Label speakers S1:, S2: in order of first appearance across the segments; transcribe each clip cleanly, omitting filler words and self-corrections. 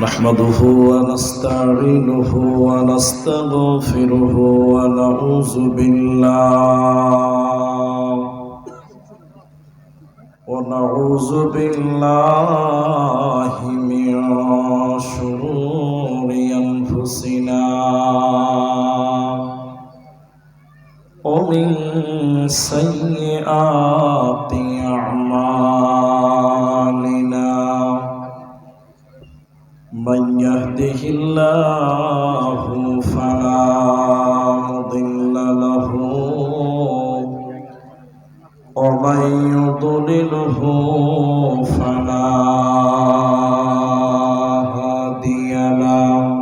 S1: نحمده ونستعينه ونستغفره ونعوذ بالله من شرور أنفسنا ومن سيئات أعمالنا من يهده الله فلا مضل له ومن يضلله فلا هادي له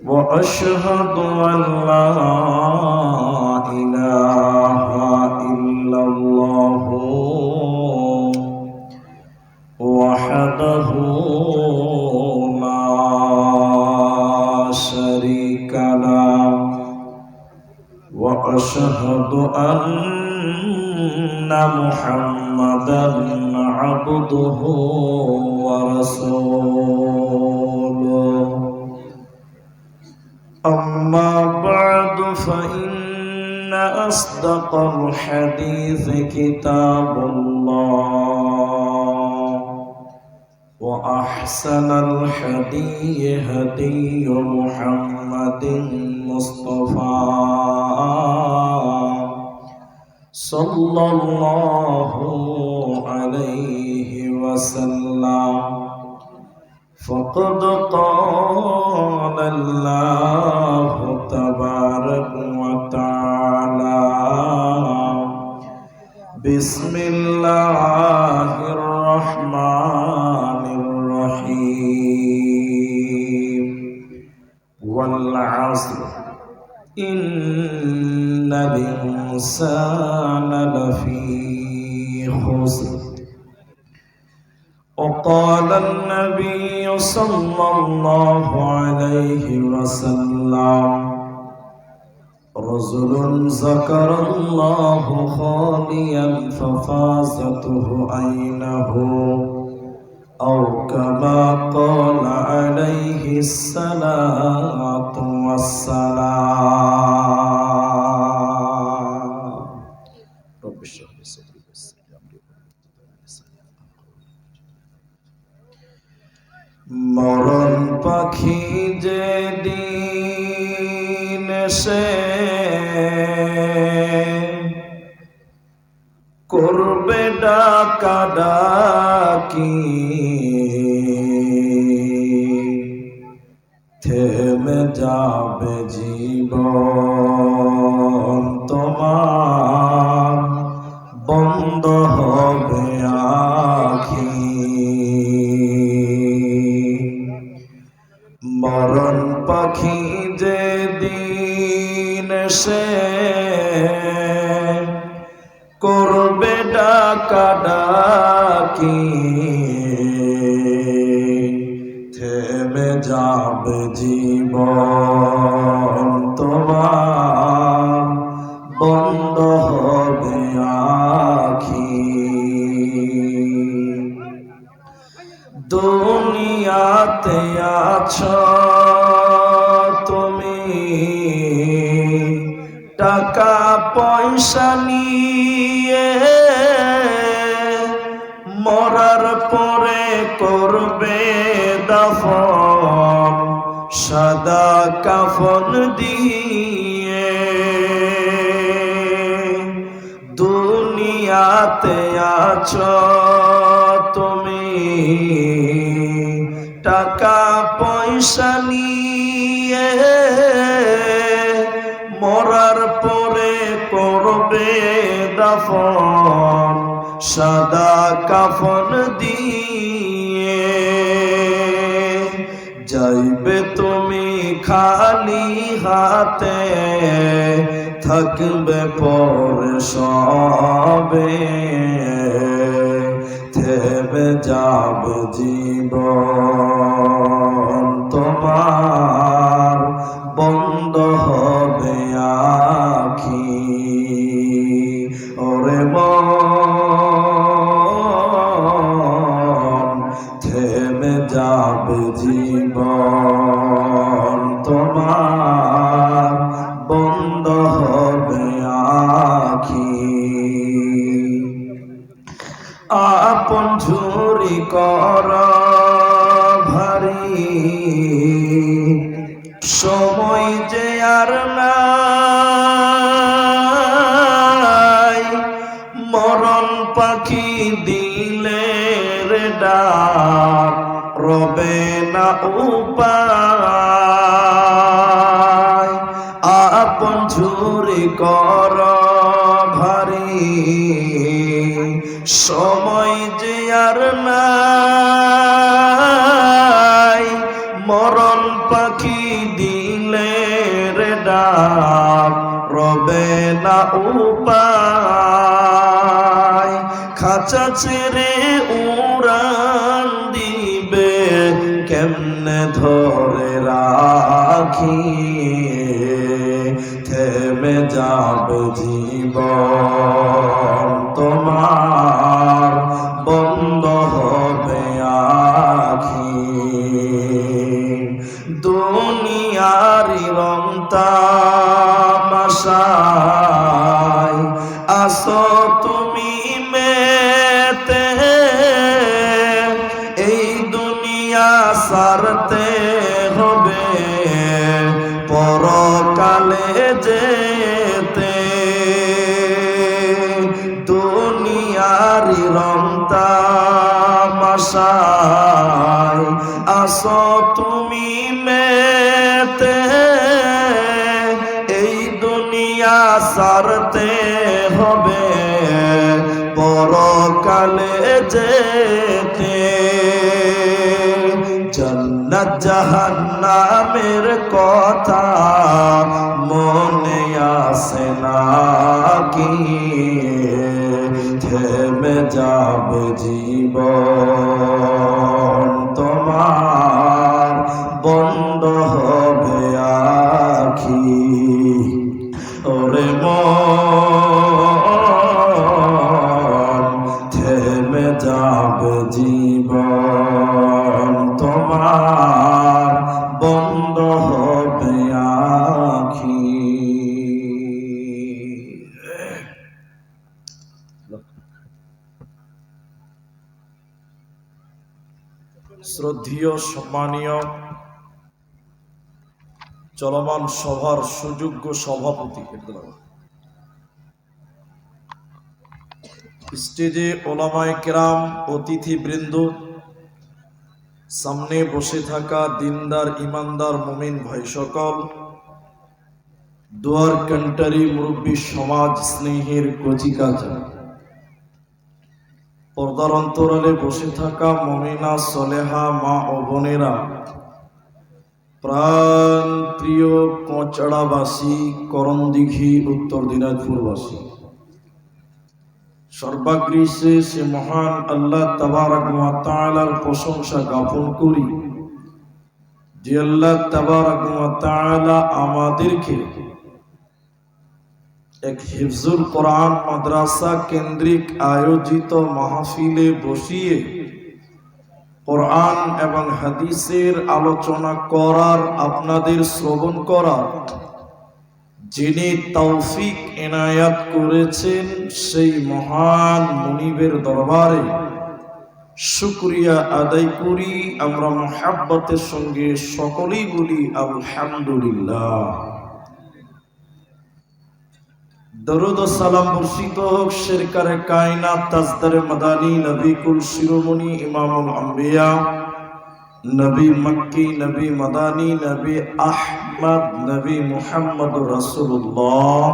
S1: وأشهد أن لا إله إلا الله وحده لا شريك له وأشهد أن محمدا عبده ورسوله أما بعد فإن أصدق الحديث كتاب الله وأحسن الهدي هدي محمد مصطفى صلى الله عليه وسلم فقد قال الله تبارك وتعالى بسم الله الرحمن الرحيم والعصر إن الإنسان لفي خسر وقال النبي صلى الله عليه وسلم رجل ذكر الله خاليا ففازته عينه أو كما قال عليه الصلاة والسلام رب اشرح لي صدري ويسر لي أمري মরণ পাখি যেদিন সে করবে ডাকাডাকি থেমে যাবে জীবন তোমার বন্ধ হবে আখি মরণ পাখি যেদিন সে করবে ডাকাডাকি থেমে যাবে জীবন তোমার বন্ধ হবে আখি দুনিয়াতে আছো তুমি টাকা পয়সা নিয়ে মরার পরে করবে দাফন সাদা কাফন দিয়ে দুনিয়াতে আছো তুমি টাকা পয়সা নিয়ে মরার পরে করবে দাফন সাদা কাফন দিয়ে যাইবে তুমি খালি হাতে থাকবে পরে সবে থেমে যাবে জীবন তোমার বন্ধ হবে আখি ওরে মন যাবে জীবন তোমার বন্ধ হবে আখি আপন ঝুরি কর ভারী সময় যে আর নাই মরণ পাখি দিলে রে ডাক রবে না উপায় আপন ঝুরি কর ভারী সময় যে আর নাই মরণ পাখি দিলে রে ডাক রবে না উপায় খাঁচা ছেড়ে উড়ান দিবে কেমনে ধরে রাখি থেমে যাবে জীবন তোমার বন্ধ হবে আখি দুনিয়ারি রং তামাশায় আসো তুমি মেতে এই দুনিয়া সারতে হবে পরকালে যেতে দুনিয়ারি রং তামাশায় আসো তুমি মেতে এই দুনিয়া সারতে হবে পরকালে যেতে জান্নাত জাহান্নামের কথা মনে আসে না কি থেমে যাবে জীবন তোমার বন্ধ হবে আখি ওরে মন থেমে যাবে জীবন তোমার বন্ধ হবে আখি শ্রদ্ধেয় সম্মানীয় চলমান সভার সুযোগ্য সভাপতি স্টেজে ওলামায়ে কেরাম অতিথিবৃন্দ সামনে বসে থাকা দিনদার ইমানদার মুমিন ভাই সকল দুয়ার কান্টারি মুরব্বী সমাজ স্নেহের কচিকাচা পর্দার অন্তরালে বসে থাকা মুমিনা সলেহা মা ও বোনেরা প্রাণ প্রিয় কোঁচড়াবাসী করণদিঘি উত্তর দিনাজপুরবাসী সর্বাগ্রে সে মহান আল্লাহ তাবারক ওয়া তাআলার প্রশংসা জ্ঞাপন করি যে আল্লাহ তাবারক ওয়া তাআলা আমাদেরকে এক হিফজুল কোরআন মাদ্রাসা কেন্দ্রিক আয়োজিত মাহফিলে বসিয়ে কোরআন এবং হাদিসের আলোচনা করার আপনাদের শ্রবণ করার যিনি তৌফিক এনায়াত করেছেন সেই মহান মুনিবের দরবারে শুকরিয়া আদায় করি আমরা মুহাব্বতের সঙ্গে সকলেই বলি আলহামদুলিল্লাহ। দরুদ ও সালাম বর্ষিত হোক সরকারে কায়নাত তাজদারে মাদানী নবী কুল শিরোমণি ইমামুল আম্বিয়া নবী মক্কি নবী মাদানী নবী আহমদ নবী মুহাম্মদুর রাসূলুল্লাহ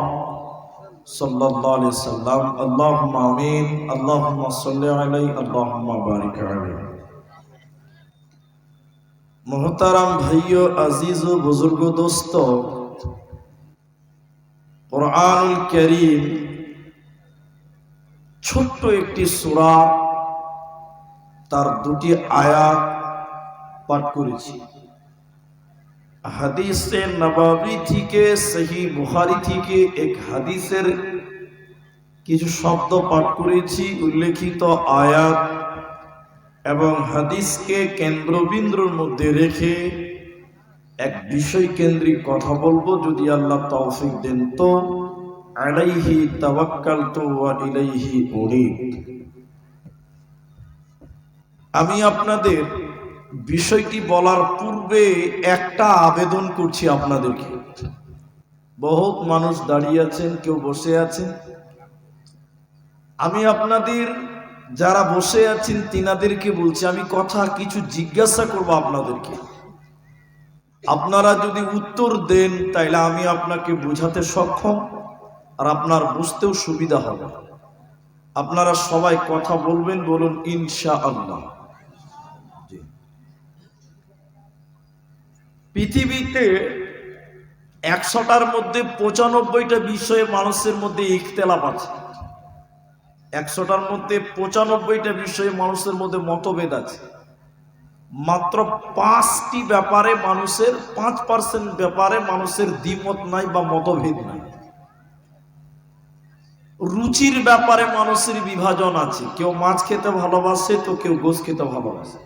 S1: সাল্লাল্লাহু আলাইহি সাল্লাম আল্লাহুম্মা আমিন আল্লাহুম্মা সাল্লি আলাইহি আল্লাহুম্মা বারিক আলাইহি। মুহতারাম ভাইও আজিজ ও বুজুর্গ দোস্ত, কুরআনুল কারীম ছোট্ট একটি সূরা, তার দুটি আয়াত পাঠ করেছি। হাদিসে নববী থেকে সহিহ বুখারী থেকে এক হাদিসের কিছু শব্দ পাঠ করেছি, উল্লেখিত আয়াত এবং হাদিসকে কেন্দ্রবিন্দুর মধ্যে রেখে এক বিষয় কেন্দ্রিক কথা বলবো, যদি আল্লাহ তৌফিক দেন তো। আলাইহি তাওয়াক্কালতু ওয়া ইলাইহি উনীব। আমি আপনাদের বিষয়টি বলার পূর্বে একটা আবেদন করছি আপনাদেরকে। বহুত মানুষ দাঁড়িয়ে আছেন, কেউ বসে আছেন। আমি আপনাদের যারা বসে আছেন তিনাদেরকে বলছি, আমি কথা কিছু জিজ্ঞাসা করব আপনাদেরকে। আপনারা যদি উত্তর দেন তাইলে আমি আপনাকে বোঝাতে সক্ষম আর আপনার বুঝতেও সুবিধা হবে। আপনারা সবাই কথা বলবেন, বলুন ইনশাআল্লাহ। পৃথিবীতে 100টার মধ্যে 95টা বিষয়ে মানুষের মধ্যে ইখতিলাফ আছে। 100টার মধ্যে 95টা বিষয়ে মানুষের মধ্যে মতভেদ আছে। মাত্র 5টি ব্যাপারে মানুষের 5% ব্যাপারে মানুষের দ্বিমত নাই বা মতভেদ নাই। রুচির ব্যাপারে মানুষের বিভাজন আছে। কেউ মাছ খেতে ভালোবাসে তো কেউ গোশ খেতে ভালোবাসে,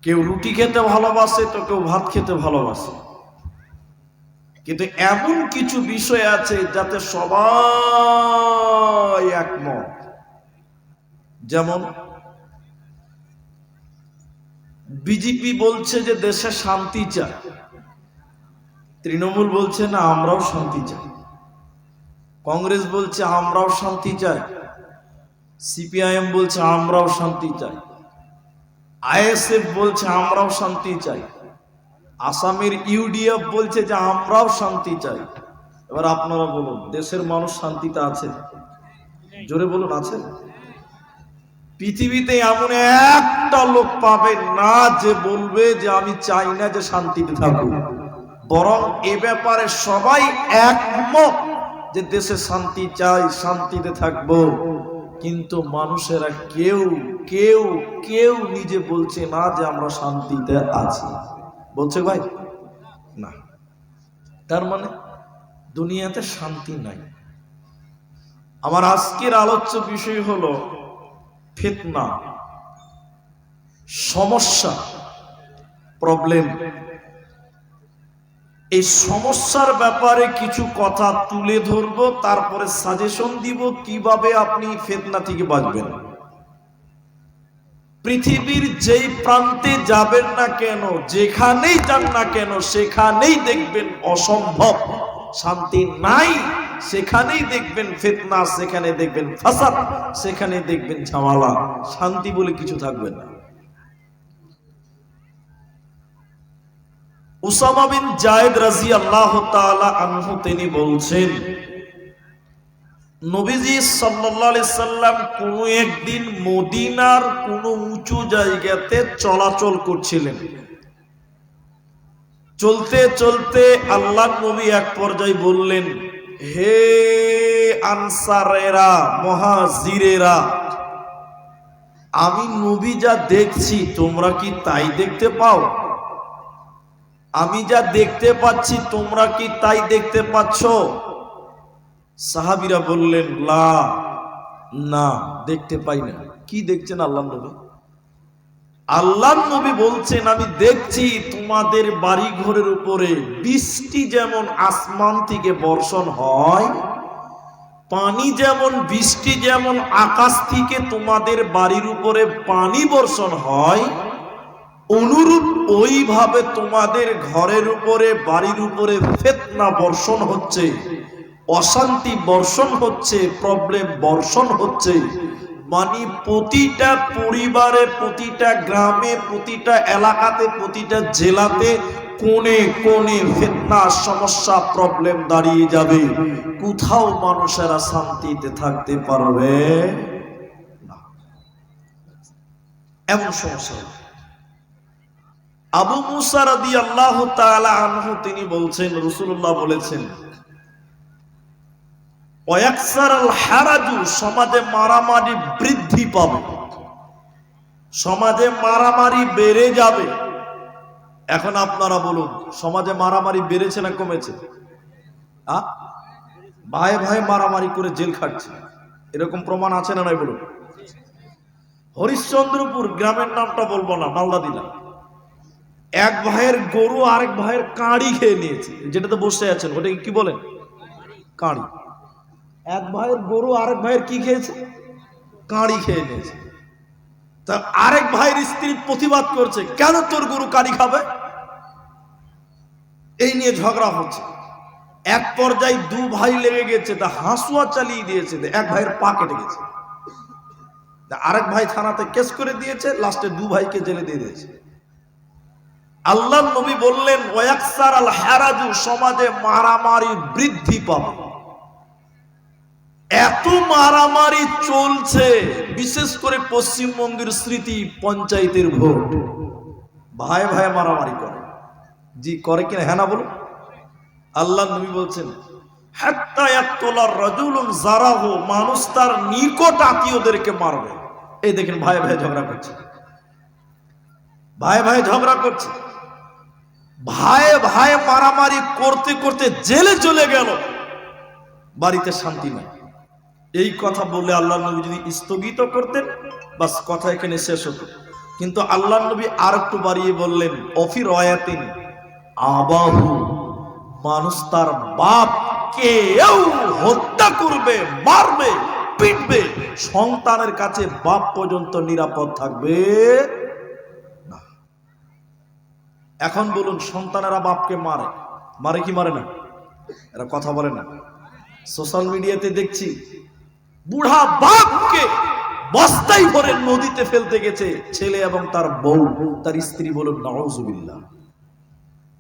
S1: কেউ রুটি খেতে ভালোবাসে তো কেউ ভাত খেতে ভালোবাসে। কিন্তু এমন কিছু বিষয় আছে যাতে সবাই একমত। যেমন বিজেপি বলছে যে দেশে শান্তি চায়, তৃণমূল বলছে না আমরাও শান্তি চাই, কংগ্রেস বলছে আমরাও শান্তি চাই, সিপিআইএম বলছে আমরাও শান্তি চাই, আইএসএফ বলছে আমরাও শান্তি চাই, আসামের ইউডিএফ বলছে যে আমরাও শান্তি চাই। এবার আপনারা বলুন, দেশের মানুষ শান্তিতে আছে? জোরে বলুন, আছে? পৃথিবীতে এমন একটা লোক পাবে না যে বলবে যে আমি চাই না যে শান্তিতে থাকুক, বরং এ ব্যাপারে সবাই একমত যে দেশে শান্তি চাই, শান্তিতে থাকবো। কিন্তু মানুষেরা কেউ কেউ কেউ নিজে বলছে না যে আমরা শান্তিতে আছি। বলছে ভাই না, তার মানে দুনিয়াতে শান্তি নাই। আমার আজকের আলোচ্য বিষয় হলো ফিতনা, সমস্যা, প্রবলেম। এই সমস্যার ব্যাপারে কিছু কথা তুলে ধরবো, তারপরে সাজেশন দিব কিভাবে আপনি ফিতনা থেকে বাঁচবেন। পৃথিবীর যেই প্রান্তে যাবেন না কেন, যেখানেই যান না কেন, সেখানেই দেখবেন অসম্ভব, শান্তি নাই। সেখানেই দেখবেন ফিতনা, সেখানে দেখবেন ফাসাদ, সেখানে দেখবেন ঝামেলা। শান্তি বলে কিছু থাকবে না। উসামা বিন জায়েদ রাদিয়াল্লাহু তাআলা আনহু তিনি বলছেন, নবীজি সাল্লাল্লাহু আলাইহি সাল্লাম কোন একদিন মদিনার কোন উঁচু জায়গাতে চলাচল করছিলেন। চলতে চলতে আল্লাহর নবী এক পর্যায়ে বললেন, হে আনসারেরা, মুহাজিরেরা, আমি নবী যা দেখছি তোমরা কি তাই দেখতে পাও? আমি যা দেখতে পাচ্ছি তোমরা কি তাই দেখতে পাচ্ছ? সাহাবীরা বললেন, লা, না, দেখতে পাই না। কি দেখছেন আল্লাহর নবী? আল্লাহর নবী বলছেন, আমি দেখছি তোমাদের বাড়ি ঘরের উপরে বৃষ্টি যেমন আসমান থেকে বর্ষণ হয়, পানি যেমন, বৃষ্টি যেমন আকাশ থেকে তোমাদের বাড়ির উপরে পানি বর্ষণ হয়, অনুরূপ ওইভাবে তোমাদের ঘরের উপরে, বাড়ির উপরে ফিতনা বর্ষণ হচ্ছে, অশান্তি বর্ষণ হচ্ছে, প্রবলেম বর্ষণ হচ্ছে। মানে প্রতিটা পরিবারে, প্রতিটা গ্রামে, প্রতিটা এলাকাতে, প্রতিটা জেলাতে কোণে কোণে ফিতনা, সমস্যা, প্রবলেম দাঁড়িয়ে যাবে। কোথাও মানুষেরা শান্তিতে থাকতে পারবে না, এমন সমস্যা। আবু মুসা রাদিয়াল্লাহু তাআলা আনহু তিনি বলছেন, রাসূলুল্লাহ বলেছেন, ওয়াকসারাল হারাজু, সমাজে মারামারি বৃদ্ধি পাবে, সমাজে মারামারি বেড়ে যাবে। এখন আপনারা বলুন, সমাজে মারামারি বেড়েছে না কমেছে? ভাই ভাই মারামারি করে জেল খাটছে, এরকম প্রমাণ আছে না নাই বলুন? হরিশ্চন্দ্রপুর গ্রামের নামটা বলবো না, মালদা দিলাম। এক ভাইয়ের গরু আরেক ভাইয়ের কাঁড়ি খেয়ে নিয়েছে, যেটাতে বসে আছেন ওটাকে কি বলেন? কাঁড়ি। এক ভাইয়ের গরু আরেক ভাইয়ের কি খেয়েছে? কাঁড়ি খেয়ে নিয়েছে। তা আরেক ভাইয়ের স্ত্রী প্রতিবাদ করছে, কেন তোর গরু কাঁড়ি খাবে? এই নিয়ে ঝগড়া হচ্ছে। এক পর্যায়ে দু ভাই লেগে গেছে, তা হাঁসুয়া চালিয়ে দিয়েছে, এক ভাইয়ের পা কেটে গেছে। আরেক ভাই থানাতে কেস করে দিয়েছে, লাস্টে দু ভাইকে জেলে দিয়ে দিয়েছে। আল্লাহ নবী বললেন ওয়াকসার আল হারাজু, সমাজে মারামারি বৃদ্ধি পাবে। এত মারামারি চলছে, বিশেষ করে পশ্চিমবঙ্গের স্মৃতি পঞ্চায়েতের ভোট, ভাই ভাই মারামারি করে। জি করে কিনা? হ্যাঁ না বলুন। আল্লাহ নবী বলছেন হাত্তা ইয়াকতুলার রাজুলুন জারাহু, মানুষ তার নিকট আত্মীয়দেরকে মারবে। এই দেখেন ভাই ভাই ঝগড়া করছে, ভাই ভাই ঝগড়া করছে, ভাই ভাই মারামারি করতে করতে জেলে চলে গেল, বাড়িতে শান্তি নাই। এই কথা বলে আল্লাহ নবী যদি স্থগিত করতেন, বাস কথা এখানে শেষ হতো। কিন্তু আল্লাহ নবী আর একটু বাড়িয়ে বললেন অফি রয়াতিন আবাহু, মানুষ তার বাপকেও হত্যা করবে, মারবে, পিটবে, সন্তানের কাছে বাপ পর্যন্ত নিরাপদ থাকবে না। এখন বলুন, সন্তানেরা বাপকে মারে, মারে কি মারে না? এরা কথা বলে না। সোশ্যাল মিডিয়াতে দেখছি বুড়া বাপকে বস্তায় ভরে নদীতে ফেলতে গেছে ছেলে এবং তার বউ, তার স্ত্রী। বলুন নাউজুবিল্লাহ।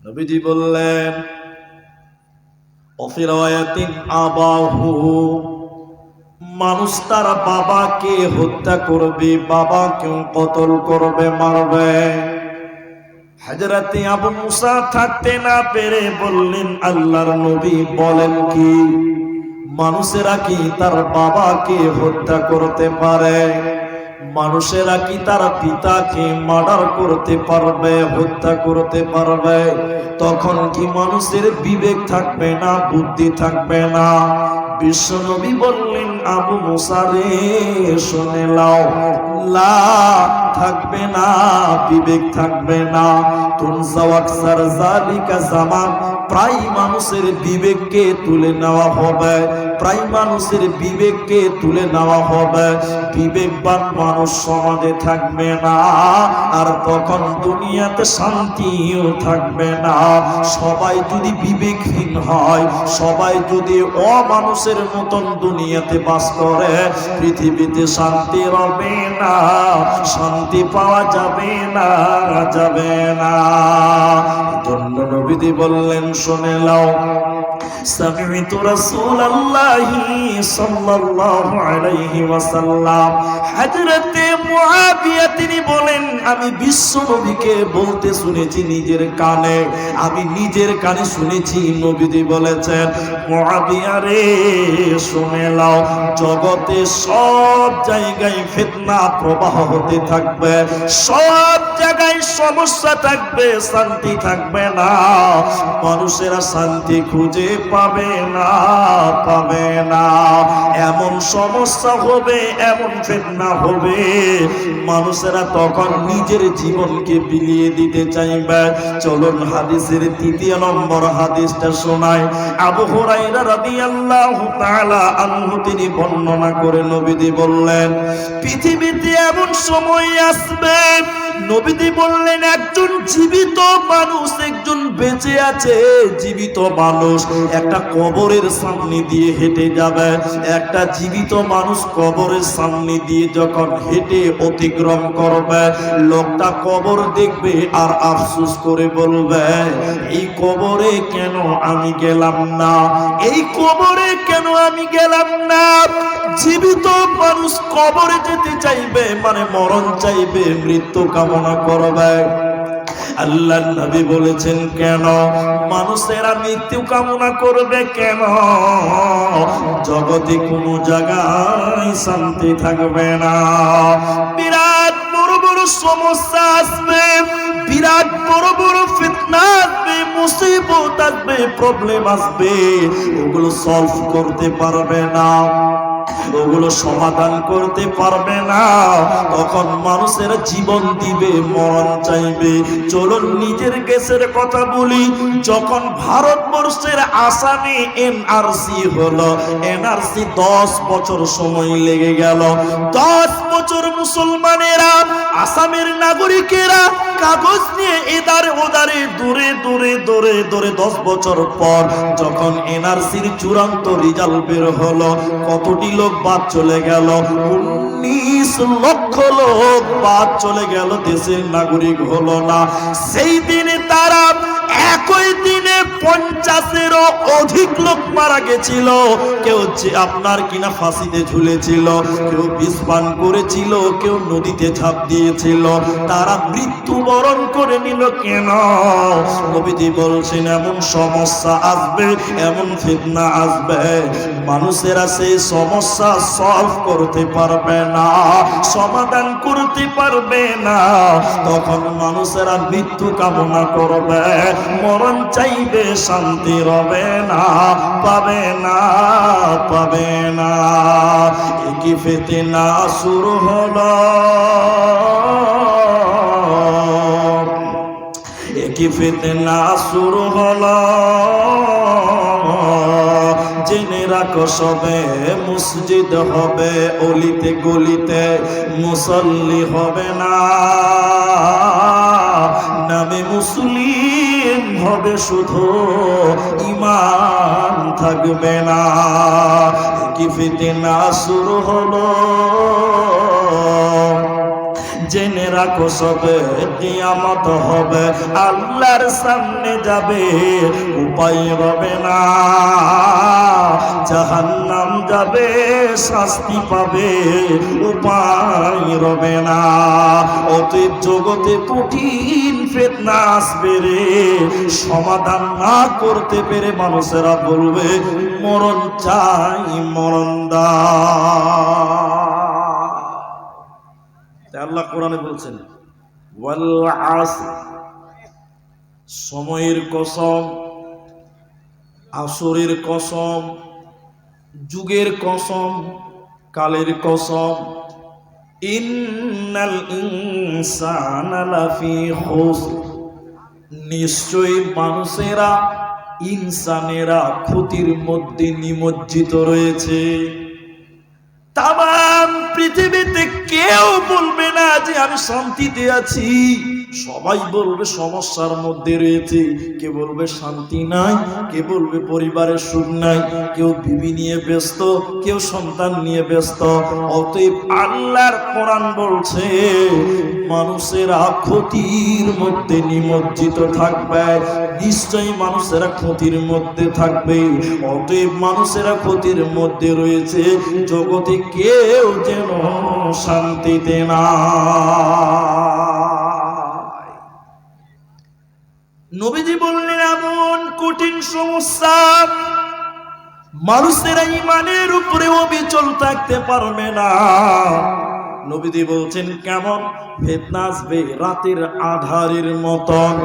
S1: নবীজি বললেন অফিরায়াতিন আবাহু, মানুষ তার বাবাকে হত্যা করবে, বাবাকেও কতল করবে, মারবে। হযরতে আবু মুসা থাকতে না পেরে বললেন আল্লাহর নবী বলেন কি, মানুষেরা কি তার বাবাকে হত্যা করতে পারে? মানুষেরা কি তার পিতাকে মার্ডার করতে পারবে, হত্যা করতে পারবে? তখন কি মানুষের বিবেক থাকবে না, বুদ্ধি থাকবে না? বিশ্বনবী বললেন আবু মুসা রে শুনে নাও, লা থাকবে না, বিবেক থাকবে না। তুনজাওয়াকসার জালিকা জামান, প্রায় মানুষের বিবেককে তুলে নেওয়া হবে, প্রায় মানুষের বিবেককে তুলে নেওয়া হবে। বিবেকবান মানুষ সমাজে থাকবে না, আর তখন দুনিয়াতে শান্তিও থাকবে না। সবাই যদি বিবেকহীন হয়, সবাই যদি অমানুষের মতন দুনিয়াতে বাস করে, পৃথিবীতে শান্তি হবে না, শান্তি পাওয়া যাবে না, যাবে না। জন্য নবীজি বললেন শুনে নাও, সামি'তু রাসূলুল্লাহি সাল্লাল্লাহু আলাইহি ওয়াসাল্লাম, হযরতে মুআবিয়া তিনি বলেন আমি বিশ্ব নবীকে বলতে শুনেছি নিজের কানে, আমি নিজের কানে শুনেছি নবীজি বলেছেন মুআবিয়া রে শুনে নাও, জগতে সব জায়গায় ফিতনা প্রবাহ হতে থাকবে, সব জায়গায় সমস্যা থাকবে, শান্তি থাকবে না। মানুষেরা শান্তি খুঁজে পাবে না, পাবে না। এমন সমস্যা হবে, এমন ফিতনা হবে, মানুষেরা তখন নিজের জীবনকে বিলিয়ে দিতে চাইবে। চলুন হাদিসের ৩য় নম্বর হাদিসটা শোনাই। আবু হুরায়রা রাদিয়াল্লাহু তাআলা আনহু তিনি বর্ণনা করে নবীজি বললেন পৃথিবীতে এমন সময় আসবে, নবীজি বললেন একজন জীবিত মানুষ, একজন বেঁচে আছে জীবিত মানুষ একটা কবরের সামনে দিয়ে হেঁটে যাবে। একটা জীবিত মানুষ কবরের সামনে দিয়ে যখন হেঁটে অতিক্রম করবে, লোকটা কবর দেখবে আর আফসোস করে বলবে এই কবরে কেন আমি গেলাম না, এই কবরে কেন আমি গেলাম না। জীবিত মানুষ কবরে যেতে চাইবে, মানে মরণ চাইবে, মৃত্যু কামনা করবে। আল্লাহর নবী বলেছেন কেন মানুষেরা মৃত্যু কামনা করবে, কেন? জগতে কোনো জায়গায় শান্তি থাকবে না, বিরাট বড় বড় সমস্যা আসবে, বিরাট বড় বড় ফিতনা আসবে, মুসিবত আসবে, প্রবলেম আসবে, ওগুলো সলভ করতে পারবে না। ওগুলো সমাধান করতে পারবে না, তখন মানুষের জীবন দিবে, মরণ চাইবে। চলুন নিজের কেসের কথা বলি। যখন ভারতবর্ষের আসামে এনআরসি হলো, এনআরসি 10 বছর সময় লেগে গেল। 10 বছর মুসলমানেরা, আসামের নাগরিকেরা কাগজ নিয়ে এদারে ওদারে দূরে দূরে দূরে দূরে 10 বছর পর যখন এনআরসির চূড়ান্ত রেজাল্ট বের হলো, কতটি লোক বাদ চলে গেল? 19 লক্ষ লোক বাদ চলে গেল, দেশের নাগরিক হলো না। সেই দিনে তারা একই দিনে 50-এরও অধিক লোক মারা গেছিল। কেউ আপনার কিনা ফাঁসিতে ঝুলেছিল, কেউ বিষ পান করেছিল, কেউ নদীতে ঝাঁপ দিয়েছিল। তারা মৃত্যুবরণ করে নিল কেন? নবীজি বলছেন এমন সমস্যা আসবে, এমন ফিতনা আসবে, মানুষেরা সেই সমস্যা সলভ করতে পারবে না, সমাধান করতে পারবে না। তখন মানুষেরা মৃত্যু কামনা করবে, মরণ চাইবে, শান্তি রবে না, পাবে না, পাবে না। কি ফিতনা শুরু হলো, কি ফিতনা শুরু হলো। জেনে রাখো সবে, মসজিদ হবে অলিতে গলিতে, মুসল্লি হবে না, নামে মুসলিম হবে শুধু, ঈমান থাকবে না। কি ফিতনা শুরু হলো, জেনে রাখো সবে, কিয়ামত হবে, আল্লাহর সামনে যাবে, উপায় হবে না, জাহান্নাম যাবে, শাস্তি পাবে, উপায় হবে না। অতএব জগতে কঠিন ফিতনা আসবে রে, সমাধান না করতে পেরে মানুষেরা বলবে মরণ চাই, মরণ দা। আল্লাহ কোরআনে বলছেন ওয়াল আসর, সময়ের কসম, আসরের কসম, যুগের কসম, কালের কসম, ইন্নাল ইনসানা লাফি খুসর, নিশ্চয়ই মানুষেরা, ইনসানেরা ক্ষতির মধ্যে নিমজ্জিত রয়েছে। তাম পৃথিবীতে কেউ বলবে না যে আমি শান্তিতে আছি, সবাই বলবে সমস্যার মধ্যে রয়েছে। কে বলবে শান্তি নাই, কে বলবে পরিবারের সুখ নাই, কেউ বিবি নিয়ে ব্যস্ত, কেউ সন্তান নিয়ে ব্যস্ত। অতএব আল্লাহর কোরআন বলছে মানুষেরা ক্ষতির মধ্যে নিমজ্জিত থাকবে, নিশ্চয়ই মানুষেরা ক্ষতির মধ্যে থাকবে। অতএব মানুষেরা ক্ষতির মধ্যে রয়েছে, জগতে কেউ যেন শান্তিতে না। নবীজি বললেন এমন কঠিন সমস্যা, মানুষেরা ঈমানের উপরে অবিচল থাকতে পারবে না। নবীজি বলছেন কেমন ফিতনা আসবে, রাতের আধারের মতন।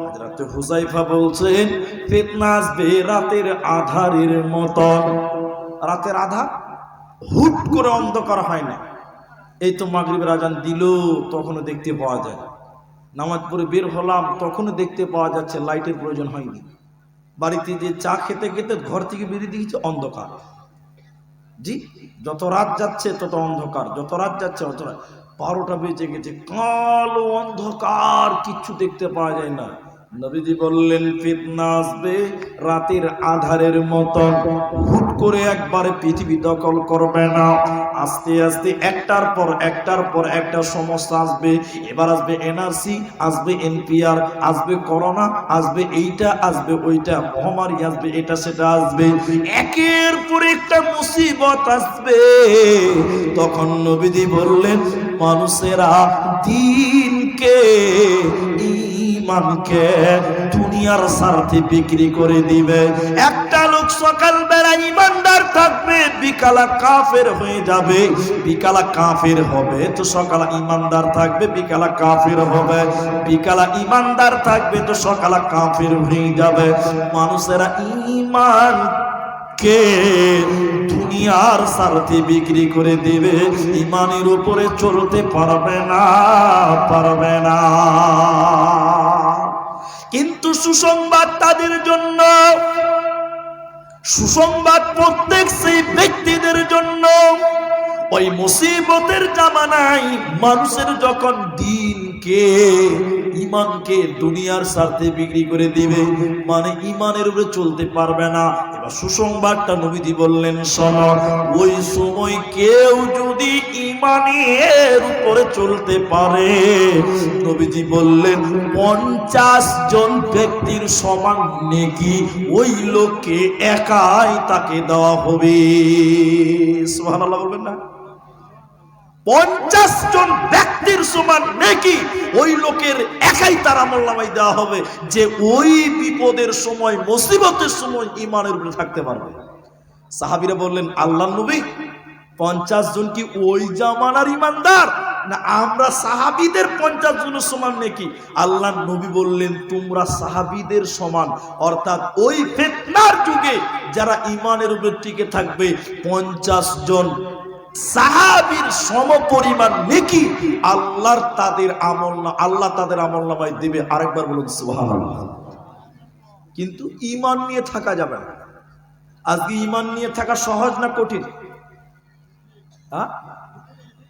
S1: হযরত হুযায়ফা বলছেন ফিতনা আসবে রাতের আধারের মতন। রাতের আধার হুট করে অন্ধকার হয় না, এই তো মাগরিবের আজান দিল তখনও দেখতে পাওয়া যায়, নামাজ পড়ে বের হলাম তখনও দেখতে পাওয়া যাচ্ছে লাইটের প্রয়োজন হয়নি। বাড়িতে যে চা খেতে খেতে ঘর থেকে বেরিয়ে দিয়েছে অন্ধকার। জি, যত রাত যাচ্ছে তত অন্ধকার, যত রাত যাচ্ছে তত 12টা বেজে গেছে, কালো অন্ধকার, কিচ্ছু দেখতে পাওয়া যায় না। নবীজি বললেন ফিতনা আসবে রাতের আধারের মতন, হুট করে একবারে পৃথিবী দখল করবে না, আস্তে আস্তে একটার পর একটা সমস্যা আসবে। এবার আসবে এনআরসি, আসবে এনপিআর, আসবে করোনা, আসবে এইটা, আসবে ওইটা, মহামারী আসবে, এটা সেটা আসবে, একের পর একটা মুসিবত আসবে। তখন নবীজি বললেন মানুষেরা দিনকে, ঈমানকে দুনিয়ার স্বার্থে বিক্রি করে দিবে। একটা লোক সকাল বেলা ঈমানদার থাকবে, বিকালা কাফের হয়ে যাবে, বিকালা কাফের হবে তো সকালে ঈমানদার থাকবে, বিকালা কাফের হবে, বিকালা ঈমানদার থাকবে তো সকালে কাফের হয়ে যাবে। মানুষেরা ঈমান কে দুনিয়ার স্বার্থে বিক্রি করে দেবে, ইমানের উপরে চলতে পারবে না, পারবে না। কিন্তু সুসংবাদ তাদের জন্য, সুসংবাদ প্রত্যেক সেই ব্যক্তিদের জন্য ওই মুসিবতের জামানায় মানুষের যখন দিনকে, ইমানকে দুনিয়ার স্বার্থে বিক্রি করে দিবে, মানে ইমানের উপরে চলতে পারবে না। এবার সুসংবাদটা নবীজি বললেন, শোনো, ওই সময় কেউ যদি ইমানের উপরে চলতে পারে, নবীজি বললেন 50 জন ব্যক্তির সমান নেকি ওই লোককে একাই তাকে দেওয়া হবে। সুবহানাল্লাহ বলবেন না? 50 জন ব্যক্তির সমান নেকি ওই লোকের একাই তার আমলনামায় দেওয়া হবে, যে ওই বিপদের সময়, মুসিবতের সময় ইমানের উপরে থাকতে পারবে। সাহাবীরা বললেন, আল্লাহর নবী 50 জন কি ওই জামানার ইমানদার, না আমরা সাহাবীদের 50 জনের সমান নাকি? আল্লাহর নবী বললেন, তোমরা সাহাবীদের সমান, অর্থাৎ ওই ফিতনার যুগে যারা ইমানের উপরে টিকে থাকবে 50 জন সাহাবীর সমপরিমাণ নেকি আল্লাহ তাদের আমলনামায় দিবে। আরেকবার বলুন সুবহানাল্লাহ। কিন্তু ঈমান নিয়ে থাকা যাবে না। আজকে ঈমান নিয়ে থাকা সহজ না কঠিন?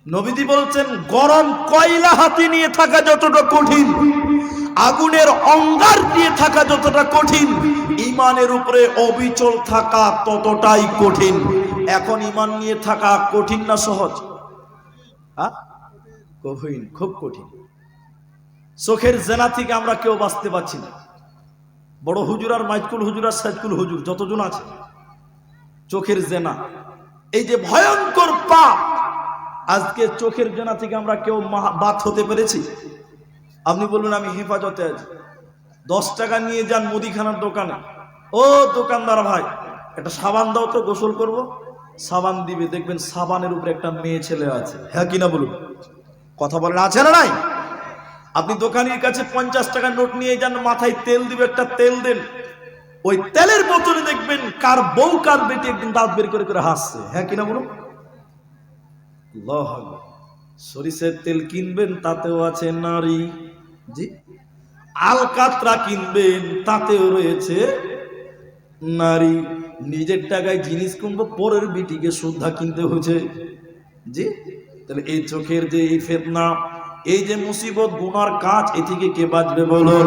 S1: নবীজি বলছেন, গরম কয়লা হাতে নিয়ে থাকা যতটা কঠিন, আগুনের অঙ্গার নিয়ে থাকা যতটা কঠিন, ঈমানের উপরে অবিচল থাকা ততটাই কঠিন। এখন ঈমান নিয়ে থাকা কঠিন না সহজ? কঠিন, খুব কঠিন। চোখের জেনা থেকে আমরা কেউ বাঁচতে পারছি না। বড় হুজুর আর মাইকুল হুজুর আর সাইকুল হুজুর যতজন আছে, চোখের জেনা এই যে ভয়ঙ্কর পাপ, আজকে চোখের জেনা থেকে আমরা কেউ বাদ হতে পেরেছি? আপনি বলবেন আমি হেফাজতে আছি, 10 টাকা নিয়ে যান মুদিখানার দোকানে, ও দোকানদার ভাই একটা সাবান দাও তো, গোসল করব। সাবান দিবে, দেখবেন সাবানের উপরে একটা মেয়ে ছেলে আছে। হ্যাঁ কিনা বলুন? কথা বলেন, আছে না নাই? আপনি দোকানের কাছে 50 টাকার নোট নিয়ে যান, মাথায় তেল দিবে, একটা তেল দেন, ওই তেলের বোতলে দেখবেন কার বউ কার বেটি একদিন দাঁত বের করে করে হাসছে। হ্যাঁ কিনা বলুন? আল্লাহু আকবার। সরিষার তেল কিনবেন, তাতেও আছে নারী। জি। আলকাতরা কিনবেন, তাতেও রয়েছে নারী। নিজের টাকায় জিনিস কিনবো, পরের বিটিকে সুদ্ধা কিনতে হচ্ছে। জি। তাহলে এই চোখের যে এই ফিতনা, এই যে মুসিবত, গুনার কাজ, এ থেকে কে বাঁচবে বলুন?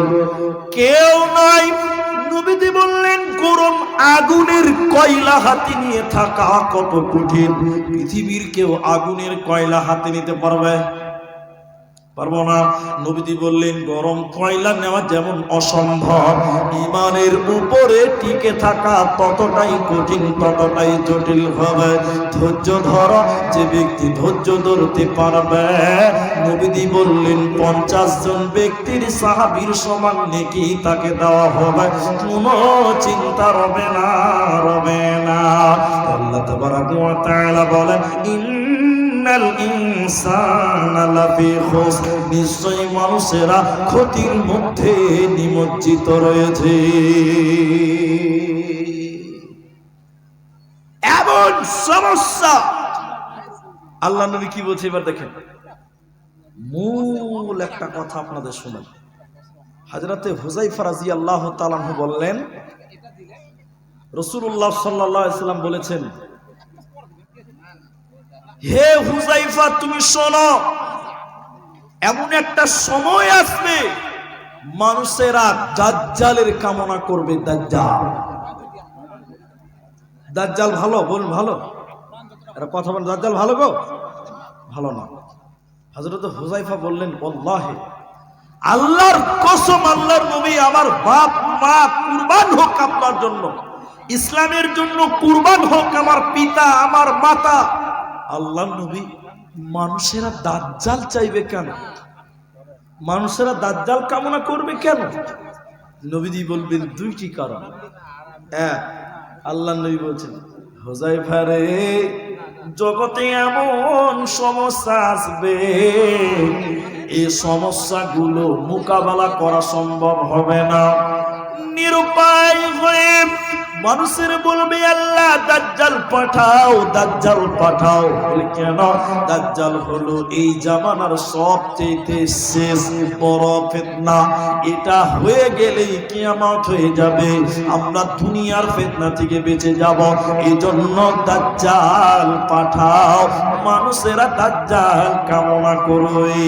S1: কেউ নাই। নবীজি বললেন, গরম আগুনের কয়লা হাতে নিয়ে থাকা কত কঠিন। পৃথিবীর কেউ আগুনের কয়লা হাতে নিতে পারবে? পারবো না। নবীজি বললেন, গরম কয়লা নেওয়া যেমন অসম্ভব, ঈমানের উপরে টিকে থাকা ততটাই কঠিন, ততটাই জটিল হবে। ধৈর্য ধরো, যে ব্যক্তি ধৈর্য ধরতে পারবে, নবীজি বললেন 50 জন ব্যক্তির সাহাবীর সমান নেকি তাকে দেওয়া হবে, কোনো চিন্তা রবে না, রবে না। আল্লাহ তাবারাক ওয়া তাআলা বলেন, ইন্নাল ইনসানা লাফি খুসর, নিশ্চয়ই মানুষেরা ক্ষতির মধ্যে নিমজ্জিত রয়েছে। এমন সমস্যা আল্লাহ নবী কি বলছে এবার দেখেন। মূল একটা কথা আপনাদের শোনান। হযরতে হুযায়ফা রাদিয়াল্লাহু তাআলা আনহু বললেন, রাসূলুল্লাহ সাল্লাল্লাহু আলাইহি ওয়াসাল্লাম বলেছেন, হে হুযায়ফা তুমি শোনো, এমন একটা সময় আসবে মানুষেরা দাজ্জালের কামনা করবে। দাজ্জাল, দাজ্জাল ভালো? বলুন ভালো? এটা কথা বলেন, দাজ্জাল ভালো গো? ভালো না। হযরত হুযায়ফা বললেন, ওয়াল্লাহি, আল্লাহর কসম, আল্লাহর নবী, আমার বাপ মা কুরবান হোক আপনার জন্য, ইসলামের জন্য কুরবান হোক আমার পিতা, আমার মাতা। আল্লাহর নবী, মানুষেরা দাজ্জাল চাইবে কেন? মানুষেরা দাজ্জাল কামনা করবে কেন? নবীজি বলবেন, 2টি কারণ। এক, আল্লাহর নবী বলছেন, হুযায়ফা রে, জগতে এমন সমস্যা আসবে, এই সমস্যাগুলো মোকাবেলা করা সম্ভব হবে না। নিরুপায় হয়ে মানুষের বলবে আল্লাহ দাজ্জাল পাঠাও, দাজ্জাল পাঠাও। বলে কেন? দাজ্জাল হলো এই জামানার সবচেয়ে শেষ বড় ফিতনা। এটা হয়ে গেলেই কিয়ামত হয়ে যাবে, আমরা দুনিয়ার ফিতনা থেকে বেঁচে যাব। এজন্য দাজ্জাল পাঠাও। মানুষেরা দাজ্জাল কামনা করবে,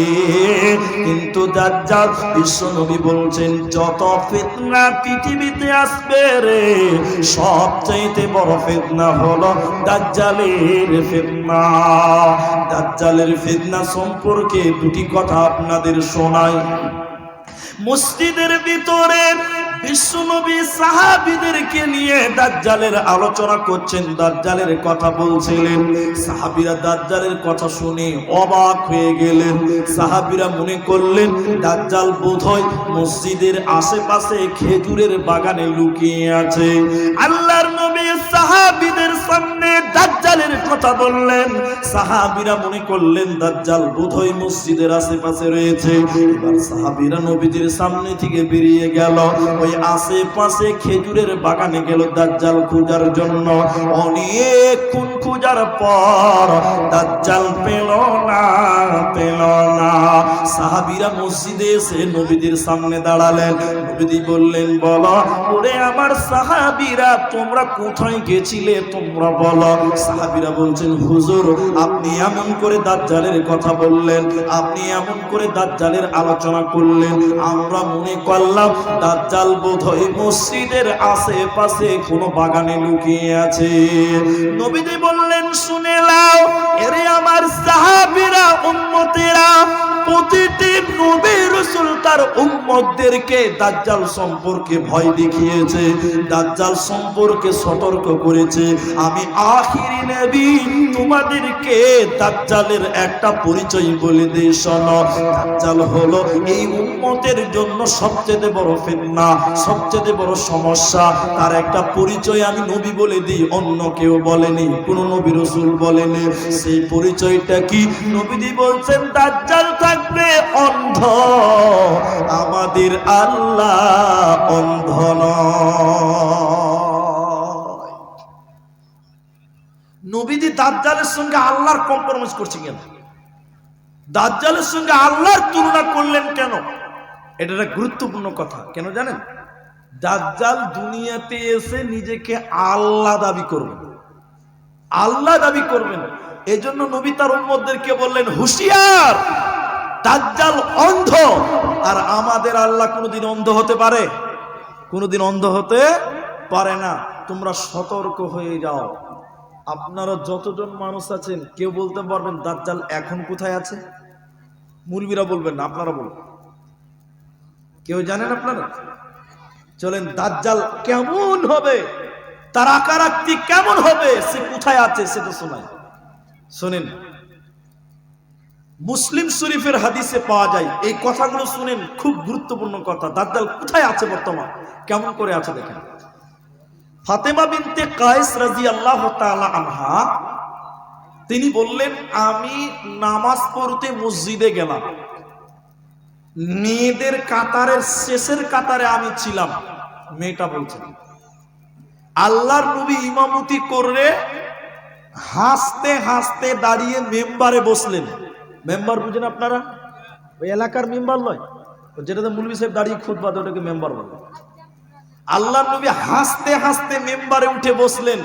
S1: কিন্তু দাজ্জাল বিশ্বনবী বলছেন যত ফিতনা পৃথিবীতে আসবে রে, সবচাইতে বড় ফিতনা হলো দাজ্জালের ফিতনা। দাজ্জালের ফিতনা সম্পর্কে দুটি কথা আপনাদের শোনাই। মসজিদের ভিতরে বিশ্বনবী সাহাবীদেরকে নিয়ে দাজ্জালের আলোচনা করছেন, দাজ্জালের কথা বলছিলেন। সাহাবীরা দাজ্জালের কথা শুনে অবাক হয়ে গেলেন। সাহাবীরা মনে করলেন দাজ্জাল বোধহয় মসজিদের আশেপাশে খেজুরের বাগানে লুকিয়ে আছে। আল্লাহর নবী সাহাবীদের সামনে দাজ্জালের কথা বললেন। সাহাবীরা মনে করলেন দাজ্জাল বোধহয় মসজিদের আশেপাশে রয়েছে। এবার সাহাবীরা নবীজির সামনে থেকে বেরিয়ে গেল, ওই আশেপাশে খেজুরের বাগানে গেল দাজ্জাল খোঁজার জন্য। অনেকক্ষণ খোঁজার পর দাজ্জাল পেল না। সাহাবীরা মসজিদে এসে নবীদের সামনে দাঁড়ালেন। নবীজি বললেন, বলো ওরে আমার সাহাবীরা, তোমরা কোথায় গেছিলে তোমরা বলো। সাহাবীরা বলছেন, হুজুর আপনি এমন করে দাজ্জালের কথা বললেন, আপনি এমন করে দাজ্জালের আলোচনা করলেন, আমরা মনে করলাম দাজ্জাল বোধহয় মসজিদের আশেপাশে কোনো বাগানে লুকিয়ে আছে। নবীজি বললেন, শুনে নাও এরে আমার সাহাবীরা, উম্মতেরা, প্রতিটি নবী রাসূল তার উম্মতদেরকে দাজ্জাল সম্পর্কে ভয় দেখিয়েছে, দাজ্জাল সম্পর্কে সতর্ক করেছে। আমি আখিরি নবী, তোমাদেরকে দাজ্জালের একটা পরিচয় বলে দেই, শোনো। দাজ্জাল হলো এই উম্মতের জন্য সবচেয়ে বড় ফিতনা, সবচেয়ে বড় সমস্যা। তার একটা পরিচয় আমি নবী বলে দিই, অন্য কেউ বলেনি, কোন নবী রাসূল বলেনি। সেই পরিচয়টা কি? নবীজি বলছেন দাজ্জাল থাকবে অন্ধ, আমাদের আল্লাহ অন্ধ নয়। নবীজি দাজ্জালের সঙ্গে আল্লাহর কম্প্রোমাইজ করছে কেন? দাজ্জালের সঙ্গে আল্লাহর তুলনা করলেন কেন? এটা একটা গুরুত্বপূর্ণ কথা। কেন জানেন? দাজ্জাল দুনিয়াতে এসে নিজেকে আল্লাহ দাবি করবেন, আল্লাহ দাবি করবেন। এজন্য নবী তার উম্মতদেরকে বললেন, হুঁশিয়ার, দাজ্জাল অন্ধ। আর আমাদের আল্লাহ কোনোদিন অন্ধ হতে পারে? কোনোদিন অন্ধ হতে পারে না। তোমরা সতর্ক হয়ে যাও। আপনারা যতজন মানুষ আছেন কেউ বলতে পারবেন দাজ্জাল এখন কোথায় আছে? মুলবিরা বলবেন না, আপনারা বলবেন। কেউ জানেন আপনারা? চলেন দাজ্জাল কেমন হবে, তার আকার আকৃতি কেমন হবে, সে কোথায় আছে সেটা শোনাই। শোনেন, মুসলিম শরীফের হাদিসে পাওয়া যায় এই কথাগুলো। শুনেন, খুব গুরুত্বপূর্ণ কথা। দাজ্জাল কোথায় আছে বর্তমান, কেমন করে আছে দেখেন। ফাতেমা বিনতে কায়েস রাদিয়াল্লাহু তাআলা আনহা, তিনি বললেন, আমি নামাজ পড়তে মসজিদে গেলাম, মেয়েদের কাতারের শেষের কাতারে আমি ছিলাম। মেয়েটা বলছেন, আল্লাহর নবী ইমামতি করে হাসতে হাসতে দাঁড়িয়ে মেম্বারে বসলেন। মেম্বার বুঝেন আপনারা? ওই এলাকার মেম্বার নয়, যেটাতে মুলবি সাহেব দাঁড়িয়ে খুতবা দেয় ওটাকে মেম্বার বলে। আল্লাহর নবী হাসতে হাসতে মেম্বারে উঠে বসলেন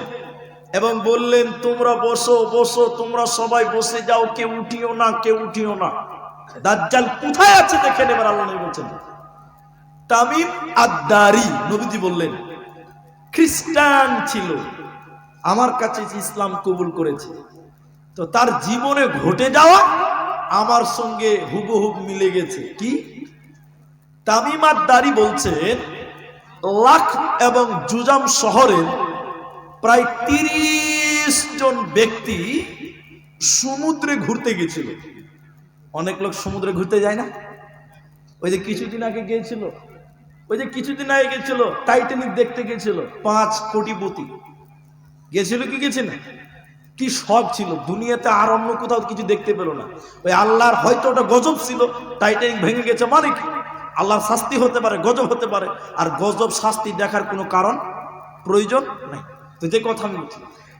S1: এবং বললেন, তোমরা বসো বসো, তোমরা সবাই বসে যাও, কেউ উঠিও না, কেউ উঠিও না। দাজ্জাল কোথায় আছে দেখেন। এবার আল্লাহ নবী বলছেন, তামিম আদ-দারি, নবীজি বললেন, খ্রিস্টান ছিল, আমার কাছে ইসলাম কবুল করেছে। তো তার জীবনে ঘটে যাওয়া আমার সঙ্গে হুবহু মিলে গেছে। কি? তামিম আদ-দারি বলছেন, লাখ এবং জুজাম শহরের প্রায় 30 জন ব্যক্তি সমুদ্রে ঘুরতে গেছিল। অনেক লোক সমুদ্রে ঘুরতে যায় না? ওই যে কিছুদিন আগে গিয়েছিল, টাইটানিক দেখতে গেছিল 5 কোটিপতি গেছিল। কি গেছে না? কি শখ ছিল, দুনিয়াতে আর অন্য কোথাও কিছু দেখতে পেল না। ওই আল্লাহর হয়তো ওটা গজব ছিল, টাইটানিক ভেঙে গেছে, মানে কি আল্লাহর শাস্তি হতে পারে, গজব হতে পারে। আর গজব শাস্তি দেখার কোনো কারণ প্রয়োজন নাই। তো যে কথা আমি বলছি,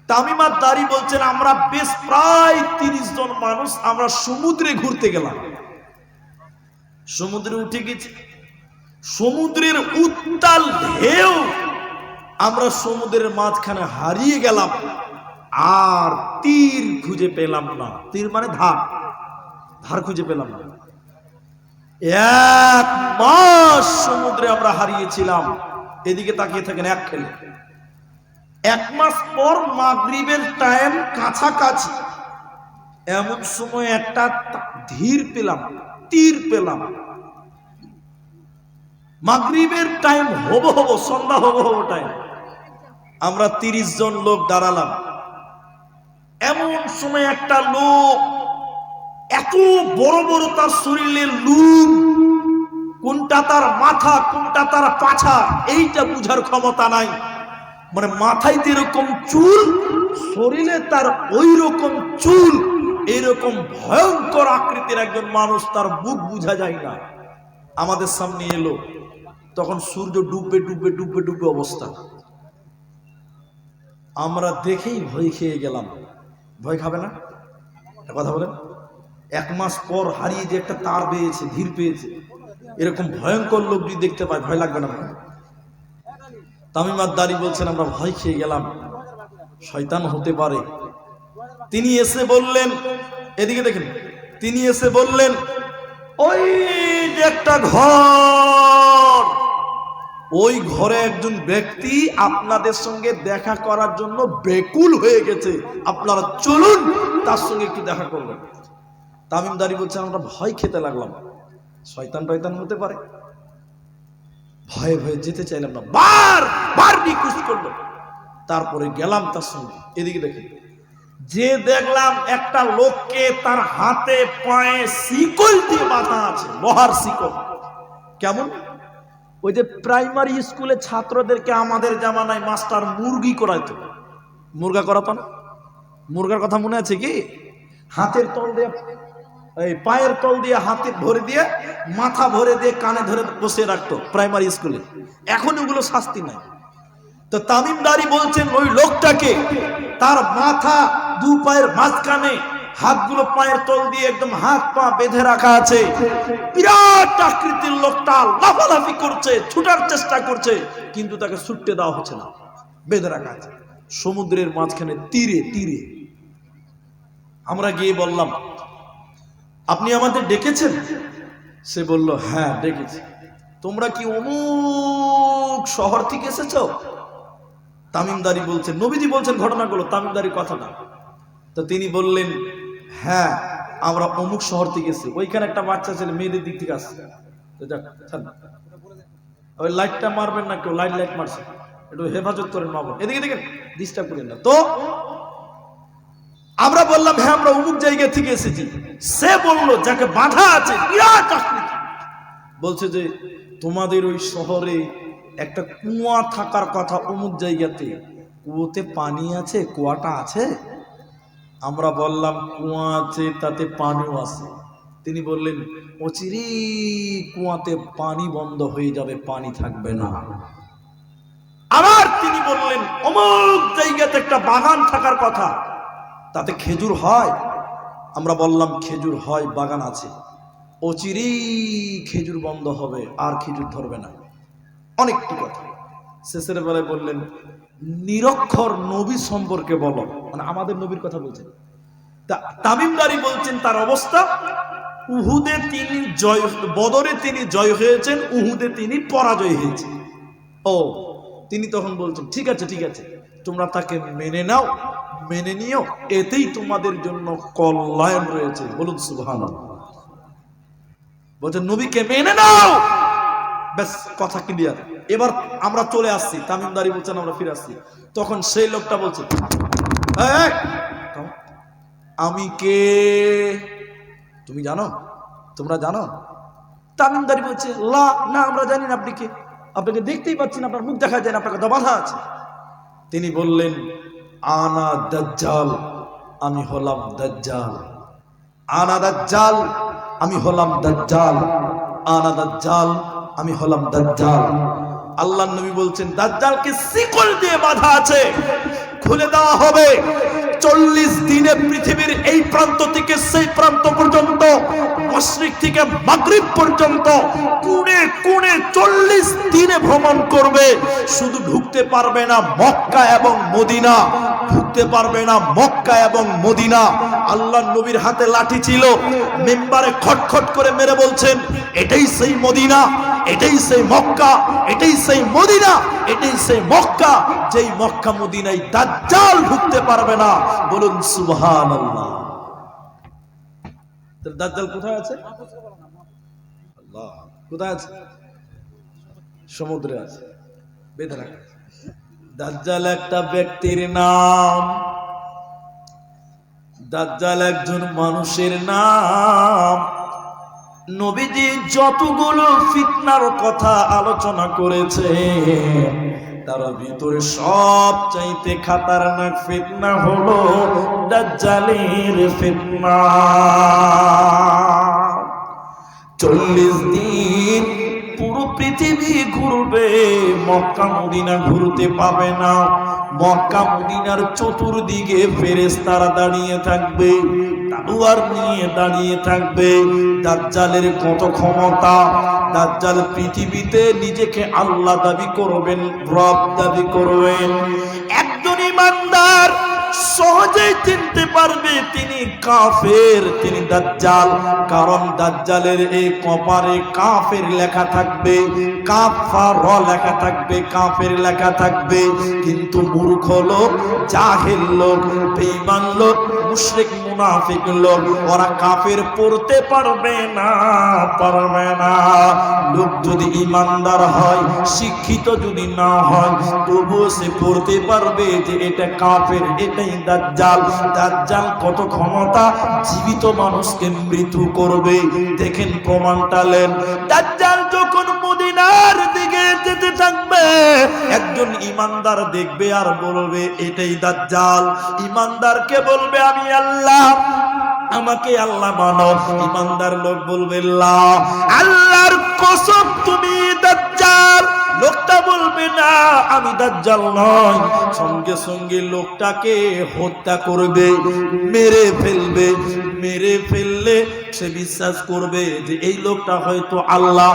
S1: তামিম আদ-দারি বলছেন আমরা বেশ প্রায় 30 জন মানুষ আমরা সমুদ্রে ঘুরতে গেলাম, সমুদ্রে উঠে গেছি, সমুদ্রের উত্তাল ঢেউ, আমরা সমুদ্রের মাঝখানে হারিয়ে গেলাম, আর তীর খুঁজে পেলাম না। তীর মানে ধার, ধার খুঁজে পেলাম না। 1 মাস সমুদ্রে আমরা হারিয়েছিলাম। এদিকে তাকিয়ে থাকেন এক খেলে। 1 মাস পর মাগরিবের টাইম কাছাকাছি, এমন সময় একটা ধীর পেলাম, তীর পেলাম। মাগরিবের টাইম হবো সন্ধ্যা হবো টাইম, আমরা 30 জন লোক দাঁড়ালাম। এমন সময় একটা লোক, এত বড় বড় তার শরীরের লুম, কোনটা তার মাথা কোনটা তার পাছা এইটা বুঝার ক্ষমতা নাই, মানে মাথায় যেরকম চুল, শরীরে তার ওই রকম চুল, এইরকম ভয়ঙ্কর আকৃতির একজন মানুষ, তার মুখ বোঝা যায় না। আমাদের সামনে এলো, তখন সূর্য ডুববে ডুববে ডুববে ডুববে অবস্থা। আমরা দেখেই ভয় খেয়ে গেলাম। ভয় খাবে না? কথা বলেন। 1 মাস পর হারিয়ে যে একটা তার পেয়েছে, ধীর পেয়েছে, এরকম ভয়ঙ্কর লোক যদি দেখতে পায় ভয় লাগবে না? তামিম আদ-দারি বলছেন আমরা ভয় খেয়ে গেলাম, শয়তান হতে পারে। তিনি এসে বললেন, এদিকে দেখেন, তিনি এসে বললেন ওই যে একটা ঘর, ওই ঘরে একজন ব্যক্তি আপনাদের সঙ্গে দেখা করার জন্য বেকুল হয়ে গেছে, আপনারা চলুন তার সঙ্গে একটু দেখা করবেন। তামিম দারি বলছেন আমরা ভয় খেতে লাগলাম, শয়তান টয়তান হতে পারে, ভয়ে ভয়ে যেতে চাইলাম না, বার রিকোয়েস্ট করলো। তারপরে গেলাম তার সঙ্গে। এদিকে দেখেন, যে দেখলাম একটা লোককে তার হাতে পায়ে শিকল দিয়ে বাঁধা আছে, লোহার শিকল। কেমন? ওই যে প্রাইমারি স্কুলে ছাত্রদেরকে আমাদের জামানায় মাস্টার মুরগি করাইতো, মুরগা করাতো না? মুরগার কথা মনে আছে কি? হাতের তল দিয়ে, এই পায়ের তল দিয়ে হাতে ভরে দিয়ে, মাথা ভরে দিয়ে কানে ধরে বসে রাখতো প্রাইমারি স্কুলে। এখন ওগুলো শাস্তি নাই। তো তামিম দারি বলছেন ওই লোকটাকে, তার মাথা 2 পায়ের মাঝখানে, হাতগুলো পায়ের তল দিয়ে একদম হাত পা বেঁধে রাখা আছে, বিরাট আকৃতির লোকটা লাফালাফি করছে, ছুটার চেষ্টা করছে, কিন্তু তাকে ছুটতে দেওয়া হচ্ছে না, বেঁধে রাখা আছে সমুদ্রের মাঝখানে, তীরে তীরে। আমরা গিয়ে বললাম আপনি আমাদের ডেকেছেন? সে বলল হ্যাঁ ডেকেছি। তোমরা কি অমুক শহর থেকে এসেছো? তামিমদারি বলছেন, নবীজি বলছেন ঘটনাগুলো, তামিমদারি কথা না। তো তিনি বললেন হ্যাঁ আমরা অমুক শহর থেকে এসেছি, ওইখানে একটা বাচ্চা ছেলে মেয়েদের দিক থেকে আসছে। তো যাক, ওই লাইটটা মারবেন না কেউ, লাইট মারছে, একটু হেফাজত করেন মা বোন, এদিকে দেখেন, ডিস্টার্ব করেন না। তো আমরা বললাম হ্যাঁ আমরা অমুক জায়গা থেকে এসেছি। সে বলল যাকে বাধা আছে বিরাট আকৃতি, বলছে যে তোমাদের ওই শহরে একটা কুয়া থাকার কথা, অমুক জায়গাতে, কুয়োতে পানি আছে, কুয়াটা আছে? আমরা বললাম কুয়া আছে, তাতে পানিও আছে। তিনি বললেন অচিরে কুয়াতে পানি বন্ধ হয়ে যাবে, পানি থাকবে না। আবার তিনি বললেন অমুক জায়গাতে একটা বাগান থাকার কথা, তাতে খেজুর হয়। আমরা বললাম খেজুর হয়, বাগান আছে, অচিরেই খেজুর বন্ধ হবে, আর খেজুর ধরবে না। অনেকটি কথা। শেষের বেলায় বললেন নিরক্ষর নবী সম্পর্কে বলো, মানে আমাদের নবীর কথা বলছেন। তামিমদারি বলছেন তার অবস্থা, উহুদে তিনি জয়, বদরে তিনি জয় হয়েছেন, উহুদে তিনি পরাজয় হয়েছেন। ও তিনি তখন বলছেন ঠিক আছে ঠিক আছে, তোমরা তাকে মেনে নাও, মেনে নিও, এতেই তোমাদের জন্য কল্যাণ রয়েছে। বলুন সুবহানাল্লাহ। বলছেন নবীকে মেনে নাও, ব্যাস কথা ক্লিয়ার। এবার আমরা চলে আসছি, তামিমদারি বলছেন আমরা ফিরে আসছি। তখন সেই লোকটা বলছে আমি কে, তুমি জানো, তোমরা জানো? তামিমদারি বলছে না আমরা জানি না আপনি কে, আপনাকে দেখতেই পাচ্ছি না, আপনার মুখ দেখা যায় না, আপনার কথা বাধা আছে। তিনি বললেন আনা দাজ্জাল, আমি হলাম দাজ্জাল, আনা দাজ্জাল, আমি হলাম দাজ্জাল, আনা দাজ্জাল, আমি হলাম দাজ্জাল। আল্লাহর নবী বলছেন দাজ্জালকে শিকল দিয়ে বাঁধা আছে, খুলে দেওয়া হবে। 40 দিনে পৃথিবীর এই প্রান্ত থেকে সেই প্রান্ত পর্যন্ত, মাশরিক থেকে মাগরিব পর্যন্ত কোণে কোণে 40 দিনে ভ্রমণ করবে। শুধু ঢুকতে পারবে না মক্কা এবং মদিনা, ঢুকতে পারবে না মক্কা এবং মদিনা। আল্লাহর নবীর হাতে লাঠি ছিল, মিম্বারে খটখট করে মেরে বলছেন এটাই সেই মদিনা, এটাই সেই মক্কা, এটাই সেই মদিনা, এটাই সেই মক্কা যেই মক্কা মদিনায় দাজ্জাল ঢুকতে পারবে না। বলুন সুবহানাল্লাহ। দাজ্জাল কোথায় আছে? আল্লাহ কোথায় আছে? সমুদ্রে আছে, বেঁধে রাখা। দাজ্জাল একটা ব্যক্তির নাম, দাজ্জাল একজন মানুষের নাম। নবীজি যতগুলো ফিতনার কথা আলোচনা করেছে তার ভিতরে সবচাইতে খতরনাক ফিতনা হলো দাজ্জালের ফিতনা। 40 দিন পুরো পৃথিবী ঘুরবে, মক্কা মদিনা ঘুরতে পাবে না। মক্কা মদিনার চতুর্দিকে ফেরেশতারা দাঁড়িয়ে থাকবে, তলোয়ার নিয়ে দাঁড়িয়ে থাকবে। দাজ্জালের কত ক্ষমতা! দাজ্জাল পৃথিবীতে নিজেকে আল্লাহ দাবি করবেন, রব দাবি করবেন। একজন ইমানদার সহজেই চিনতে পারবে তিনি কাফের, তিনি দাজ্জাল। কারণ দাজ্জালের এই কপারে কাফের লেখা থাকবে, কাফার লেখা থাকবে, কাফের লেখা থাকবে। কিন্তু মূর্খ লোক, জাহেল লোক, বেঈমান লোক, মুশরিক মুনাফিক লোক, ওরা কাফের পড়তে পারবে না, পারবে না। লোক যদি ইমানদার হয়, শিক্ষিত যদি না হয়, তবুও সে পড়তে পারবে যে এটা কাফের, এটাই দাজ্জাল। দাজ্জাল কত ক্ষমতা! জীবিত মানুষকে মৃত্যু করবে। দেখেন প্রমাণটা নেন। দাজ্জাল যখন মদিনার দিকে যেতে থাকবে, একজন ইমানদার দেখবে আর বলবে এটাই দাজ্জাল। ইমানদারকে বলবে আমি আল্লাহ, আমাকে আল্লাহ মানো। ইমানদার লোক বলবে লা, আল্লাহর কসম তুমি দাজ্জাল। লোকটা বলবে না আমি দাজ্জাল নয়। সঙ্গে সঙ্গে লোকটাকে হত্যা করবে, মেরে ফেলবে। মেরে ফেললে সে বিশ্বাস করবে যে এই লোকটা হয়তো আল্লাহ।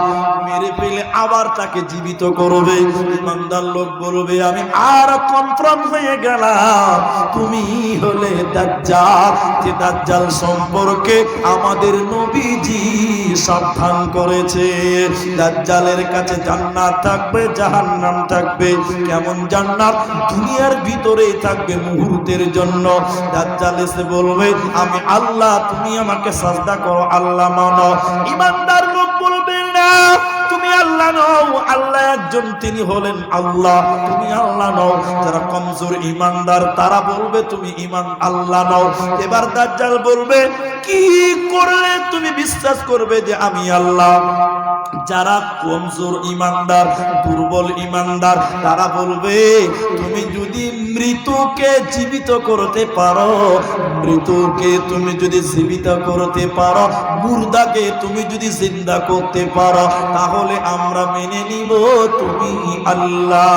S1: মেরে ফেলে আবার তাকে জীবিত করবে। ইমানদার লোক বলবে আমি আর কনফার্ম হয়ে গেলাম তুমি হলে দাজ্জাল। যে দাজ্জাল সম্পর্কে আমাদের নবীজি সাবধান করেছে। দাজ্জালের কাছে জান্নাত থাকবে, জাহান্নাম থাকবে। কেমন জান্নাত? দুনিয়ার ভিতরেই থাকবে মুহূর্তের জন্য। দাজ্জাল এসে বলবে আমি আল্লাহ, তুমি আমাকে সাজদা করো, আল্লাহ মানো। ইমানদার লোক বলবে না তুমি আল্লাহ নও, আল্লাহ একজন, তিনি হলেন আল্লাহ, তুমি আল্লাহ নও। যারা কমজোর ইমানদার তারা বলবে তুমি ইমান আল্লাহ নও। এবার দাজ্জাল বলবে কি করলে তুমি বিশ্বাস করবে যে আমি আল্লাহ? যারা কমজোর ইমানদার, দুর্বল ইমানদার, তারা বলবে তুমি যদি মৃতকে জীবিত করতে পারো, মৃতকে তুমি যদি জীবিত করতে পারো, মুর্দাকে তুমি যদি জিন্দা করতে পারো, তাহলে আমরা মেনে নিব তুমি আল্লাহ।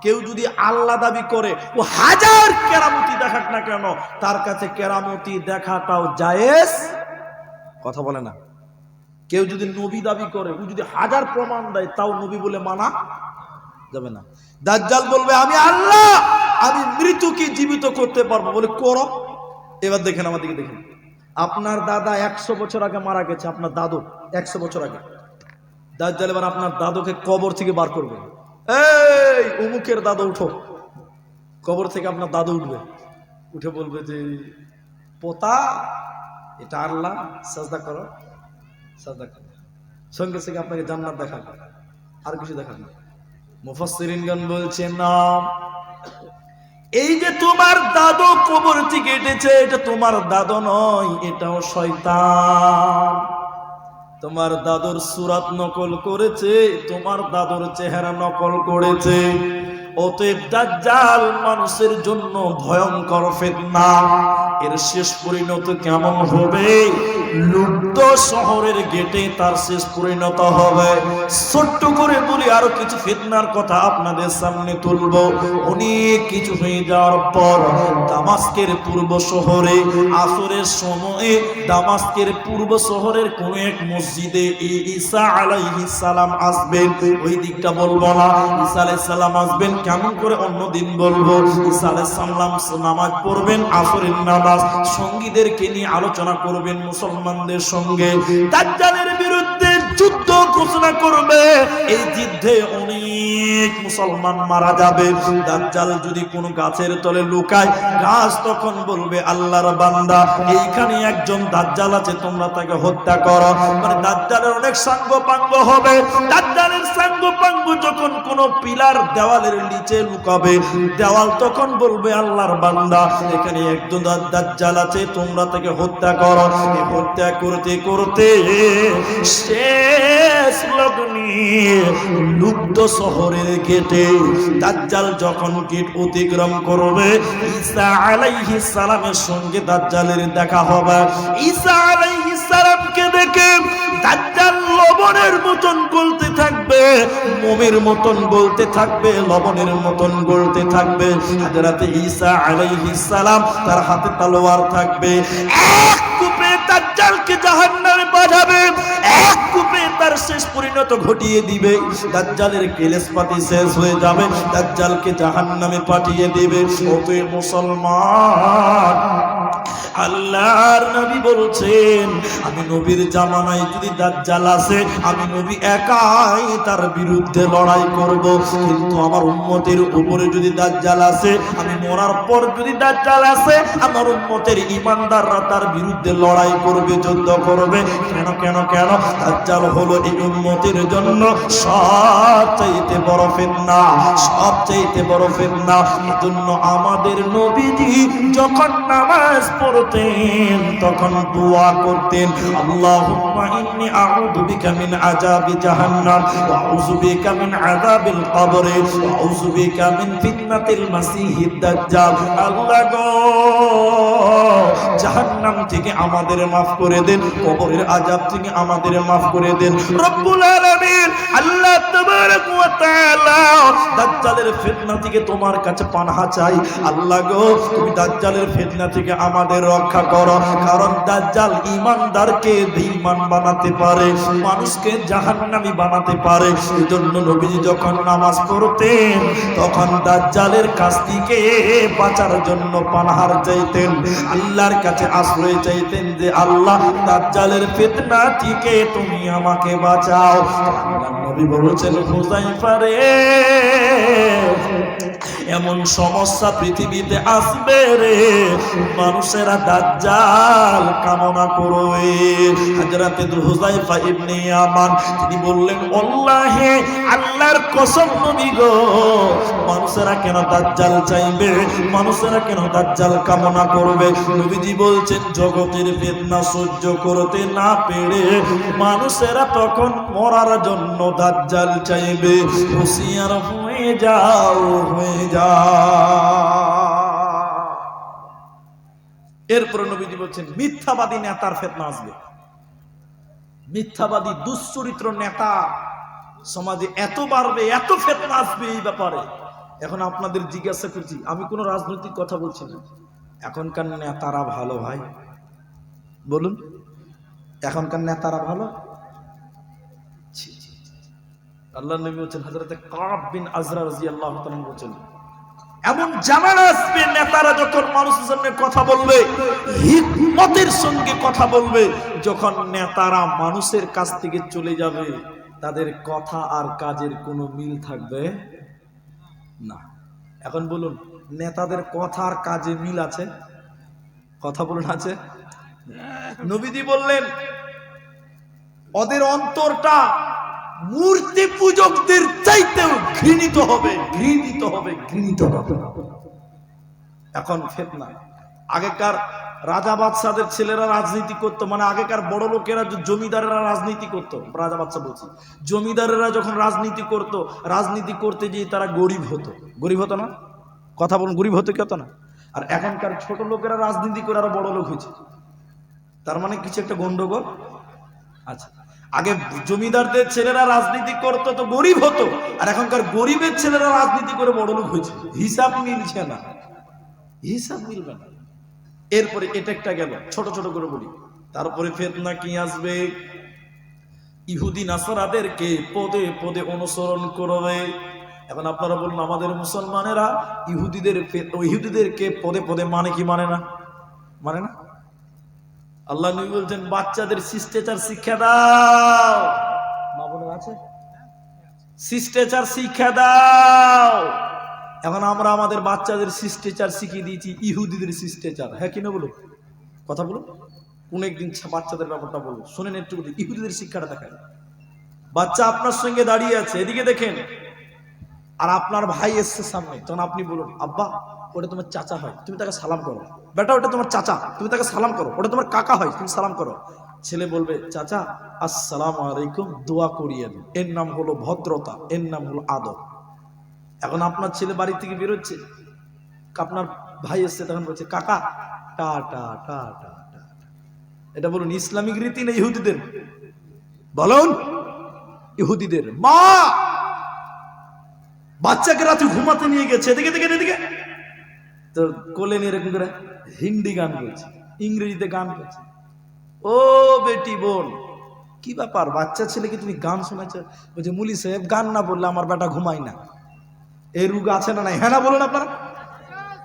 S1: কেউ যদি আল্লাহ দাবি করে, ও হাজার কেরামতি দেখাক না কেন, তার কাছে কেরামতি দেখাটাও জায়েজ। কথা বলে না। কেউ যদি নবী দাবি করে, ও যদি হাজার প্রমাণ দেয়, তাও নবী বলে মানা যাবে না। দাজ্জাল বলবে আমি আল্লাহ, আমি মৃত্যুকে জীবিত করতে পারবো, বলে করো। এবার দেখেন আমার দিকে, দেখেন আপনার দাদা 100 বছর আগে মারা গেছে, আপনার দাদু 100 বছর আগে। দাজ্জাল এবার আপনার দাদুকে কবর থেকে বার করবে। এই অমুকের দাদু উঠো। কবর থেকে আপনার দাদু উঠবে, উঠে বলবে যে পোতা এটা আল্লাহ, সাজদা করো, সাজদা করো। সঙ্গে সঙ্গে আপনাকে জান্নাত দেখাবে, আর কিছু দেখাবে। মুফাসসিরিনগণ বলছেন না, এই যে তোমার দাদু কবর থেকে এসেছে, এটা তোমার দাদু নয়, এটাও শয়তান। তোমার দাদুর সুরাত নকল করেছে, তোমার দাদুর চেহারা নকল করেছে। অতএব দাজ্জাল মানুষের জন্য ভয়ঙ্কর ফিতনা। এর শেষ পরিণত কেমন হবে? লুব্ধ শহরের গেটে তার শেষ পরিণত হবে। ছোট্ট করে বলি, আরো কিছু ফিতনার কথা আপনাদের সামনে তুলব। অনেক কিছু হয়ে যাওয়ার পর দামাস্কের পূর্ব শহরে আসরের সময়ে দামাস্কের পূর্ব শহরের কোন এক মসজিদে ঈসা আলাইহিস সালাম আসবেন। ওই দিকটা বলবো না, ঈসা আলাইহিস সালাম আসবেন কেমন করে অন্যদিন বলবো। ঈসা আলাইহিস সালাম নামাজ পড়বেন, আসরের নামাজ, সঙ্গীদেরকে নিয়ে আলোচনা করবেন মুসলমানদের সঙ্গে, দাজ্জালের বিরুদ্ধে যুদ্ধ ঘোষণা করবে। এই যুদ্ধে অনেক মুসলমান মারা যাবে। দাজ্জাল যদি কোনো গাছের তলে লুকায়, গাছ তখন বলবে আল্লাহর বান্দা এইখানে একজন দাজ্জাল আছে, তোমরা তাকে হত্যা করো। মানে দাজ্জালের অনেক সাঙ্গপাঙ্গ হবে। দাজ্জালের সাঙ্গপাঙ্গ যখন কোনো পিলার দেওয়ালের নিচে লুকাবে, দেওয়াল তখন বলবে আল্লাহর বান্দা এখানে একজন দাজ্জাল আছে, তোমরা তাকে হত্যা করো। হত্যা করতে করতে শেষ লগ্নে লুব্ধ শহরের গেটে দাজ্জাল যখন গেট অতিক্রম করবে, ঈসা আলাইহিস সালামের সঙ্গে দাজ্জালের দেখা হবে। ঈসা আলাইহিস সালামকে দেখে দাজ্জাল লবণের মতন গলতে থাকবে, মোমের মতন গলতে থাকবে, লবণের মতন গলতে থাকবে। হযরত ঈসা আলাইহিস সালাম তার হাতে তলোয়ার থাকবে, এক কূপে দাজ্জালকে জাহান্নামে পাঠাবে, এক কূপে তার শেষ পরিণত ঘটিয়ে দিবে। দাজ্জালের কেলেসপাতি শেষ হয়ে যাবে, দাজ্জালকে জাহান্নামে পাঠিয়ে দিবে। ওতে মুসলমান, আল্লাহর নবী বলছেন আমি নবীর জামানায় যদি দাজ্জাল আসে, আমি নবী একাই তার বিরুদ্ধে লড়াই করব। কিন্তু আমার উম্মতের উপরে যদি দাজ্জাল আসে, আমি মরার পর যদি দাজ্জাল আসে, আমার উম্মতের ঈমানদাররা তার বিরুদ্ধে লড়াই করবে, যুদ্ধ করবে। কেন কেন কেন? দাজ্জাল হলো এই উম্মতের জন্য সবচাইতে বড় ফিতনা, সবচাইতে বড় ফিতনা। এজন্য আমাদের নবীজি যখন নামাজ পড়তেন তখন দোয়া করতেন, আল্লাহুম্মা ইন্নী আউযু বিকা মিন আযাবি জাহান্নাম ওয়া আউযু বিকা মিন আযাবিল কবর ওয়া আউযু বিকা মিন ফিতনাতিল মাসিহিদ দাজ্জাল। আল্লাহ গো, জাহান্নাম থেকে আমাদের মাফ করে দেন, কবরের আযাব থেকে আমাদের মাফ করে দেন। রব্বুল আলামিন আল্লাহ তাবারক ওয়া তাআলা দাজ্জালের ফিতনা থেকে তোমার কাছে পানাহ চাই। আল্লাহ গো, তুমি দাজ্জালের ফিতনা থেকে আমাদের রক্ষা করো, কারণ দাজ্জাল ঈমানদারকে বেঈমান বানাতে পারে, মানুষকে জাহান্নামী বানাতে পারে। এজন্য নবীজি যখন নামাজ পড়তেন তখন দাজ্জালের কাছ থেকে বাঁচার জন্য পানাহার চাইতেন, আল্লাহর কাছে আশ্রয় চাইতেন যে আল্লাহ দাজ্জালের ফিতনা থেকে তুমি আমাকে বাঁচাও। আল্লাহর নবী বলেছেন, হুযায়ফা রে, এমন সমস্যা পৃথিবীতে আসবে রে, মানুষেরা দাজ্জাল কামনা করবে। হযরত হুযায়ফা ইবনে ইয়ামান তিনি বললেন, আল্লাহে, আল্লাহর কসম নবী গো, মানুষেরা কেন দাজ্জাল চাইবে, মানুষেরা কেন দাজ্জাল কামনা করবে? নবীজি বলছেন, জগতের ফিতনা সহ্য করতে না পেরে মানুষেরা তখন মরার জন্য দাজ্জাল চাইবে। হুঁশিয়ার হয়ে যাও, হয়ে যাও। এরপর নবীজি বলছেন, মিথ্যাবাদী নেতার ফিতনা আসবে। মিথ্যাবাদী দুশ্চরিত্র নেতা সমাজে এত বাড়বে, এত ফিতনা আসবে এই ব্যাপারে। এখন আপনাদের জিজ্ঞাসা করছি, আমি কোনো রাজনৈতিক কথা বলছি না, এখনকার নেতারা ভালো ভাই? বলুন, এখনকার নেতারা ভালো? আল্লাহ নবী বলছেন, হযরত কাব বিন আজরা রাদিয়াল্লাহু তাআলা বলছেন, এমন জামানা আসবে নেতারা যখন মানুষের সামনে কথা বলবে, হিকমতের সঙ্গে কথা বলবে, যখন নেতারা মানুষের কাছ থেকে চলে যাবে, তাদের কথা আর কাজের কোনো মিল থাকবে না। এখন বলুন, নেতাদের কথা আর কাজে মিল আছে? কথা বলুন, আছে? নবীজি বললেন, ওদের অন্তরটা মূর্তি পূজকদের চাইতেও ঘৃণিত হবে, ঘৃণিত হবে, ঘৃণিত হবে। এখন ফিতনা, আগেকার রাজা বাদশাদের ছেলেরা রাজনীতি করতো, মানে আগেকার বড় লোকেরা, জমিদারেরা রাজনীতি করতো, রাজা বাদশা বলছি, জমিদারেরা যখন রাজনীতি করতো, রাজনীতি করতে গিয়ে তারা গরিব হতো। গরিব হতো না? কথা বলুন, গরিব হতো কি হতো না? আর এখনকার ছোট লোকেরা রাজনীতি করে আরো বড় লোক হয়েছে, তার মানে কিছু একটা গন্ডগোল আছে। আগে জমিদারদের ছেলেরা রাজনীতি করতো তো গরিব হতো, আর এখনকার গরিবের ছেলেরা রাজনীতি করে বড় লোক হয়েছে। হিসাব মিলছে না, হিসাব মিলবে না। এরপরে এটা একটা গেল, ছোট ছোট করে বলি। তারপরে ফিতনা কি আসবে? ইহুদি নাসারাদেরকে পদে পদে অনুসরণ করবে। এখন আপনারা বলুন, আমাদের মুসলমানেরা ইহুদিদেরকে পদে পদে মানে কি মানে না? মানে না। আল্লাহ নবী বলছেন বাচ্চাদের শিষ্টাচার শিক্ষা দাও। মা বোনের আছে? শিষ্টাচার শিক্ষা দাও। এখন আমরা আমাদের বাচ্চাদের শিষ্টাচার শিখিয়ে দিয়েছি ইহুদিদের শিষ্টাচার। হ্যাঁ কিনা বলো, কথা বলো। কোন একদিন বাচ্চাদের ব্যাপারটা বলবো, শোনেন একটু। ইহুদিদের শিক্ষাটা দেখায়। বাচ্চা আপনার সঙ্গে দাঁড়িয়ে আছে, এদিকে দেখেন, আর আপনার ভাই এসছে সামনে, তখন আপনি বলুন আব্বা ওটা তোমার চাচা হয়, তুমি তাকে সালাম করো। বেটা ওটা তোমার চাচা, তুমি তাকে সালাম করো। ওটা তোমার কাকা হয়, তুমি সালাম করো। ছেলে বলবে চাচা আসসালামু আলাইকুম, দোয়া করিয়ে দিন। এর নাম হলো ভদ্রতা, এর নাম হলো আদব। এখন আপনার ছেলে বাড়ি থেকে বেরোচ্ছে, আপনার ভাই এসছে, তখন বলছে কাকা টা টা টা টা টা। এটা বলুন ইসলামিক রীতি না ইহুদিদের? বলুন ইহুদিদের। মা বাচ্চাকে রাতে ঘুমাতে নিয়ে গেছে, এদিকে দেখেন, এদিকে তো কোলে নিয়ে এরকম করে হিন্দি গান করছে, ইংরেজিতে গান করছে। ও বেটি বোন, কি ব্যাপার, বাচ্চা ছেলেকে তুমি গান শোনাচ্ছ? বলছে মুলি সাহেব গান না বললে আমার বেটা ঘুমায় না। এই রোগ আছে না নাই? হ্যাঁ না বলুন আপনারা।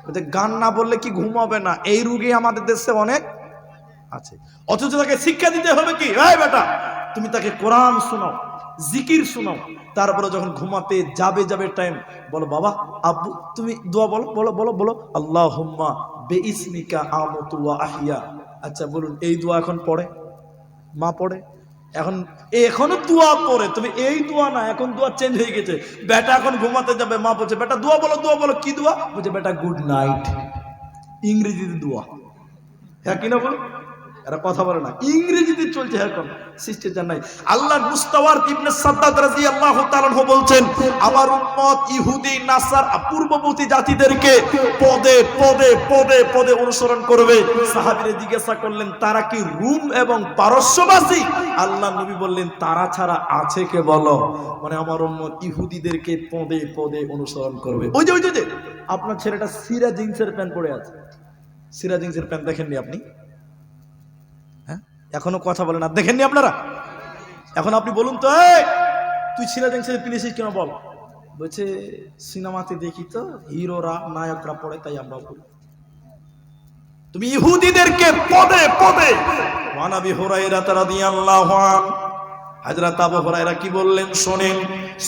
S1: বলছে গান না বললে কি ঘুমাবে না? এই রোগী আমাদের দেশে অনেক আছে। অথচ তাকে শিক্ষা দিতে হবে কি, এই বেটা তুমি তাকে কোরআন শোনাও, জিকির শোনাও। তারপরে যখন ঘুমাতে যাবে টাইম, বলো বাবা আব্বু তুমি দোয়া বলো, বলো বলো বলো আল্লাহুম্মা বিইসমিকা আমতু ওয়া আহিয়া। আচ্ছা বলুন এই দোয়া এখন পড়ে? মা পড়ে? এখনো দোয়া পড়ে, তবে এই দোয়া না, এখন দোয়া চেঞ্জ হয়ে গেছে। বেটা এখন ঘুমাতে যাবে, মা বলছে বেটা দোয়া বলো, দোয়া বলো। কি দোয়া? বলছে বেটা গুড নাইট, ইংরেজিতে দোয়া। হ্যাঁ কিনা বলো? এরা কথা বলে না, ইংরেজিতে চলছে এখন, শিষ্টাচার নাই। আল্লাহর মুস্তাওয়ার ইবনে সাদ্দাদ রাদিয়াল্লাহু তাআলা বলছেন আমার উম্মত ইহুদি নাসার পূর্ববর্তী জাতিদেরকে পদে পদে পদে পদে অনুসরণ করবে। সাহাবীরা জিজ্ঞাসা করলেন তারা কি রোম এবং পারস্যবাসী? আল্লাহ নবী বললেন তারা ছাড়া আছে কে বলো? মানে আমার উম্মত ইহুদিদেরকে পদে পদে অনুসরণ করবে। ওই যে আপনার ছেলেটা সিরা জিন্সের প্যান্ট পরে আছে, সিরা জিন্সের প্যান্ট দেখেননি আপনি? এখনো কথা বলেন না, দেখেননি আপনারা? এখন আপনি বলুন তো, তুই সিরা জিন্সের পিনেছিস কেন বল? বলছে সিনেমাতে দেখি তো হিরোরা নায়করা পড়ে তাই আমরাও পড়ি। তুমি ইহুদিদেরকে পদে পদে। ওয়া নবী হুরায়রা রাদিয়াল্লাহু আনহু, হযরত আবু হুরায়রা কি বললেন শোনেন,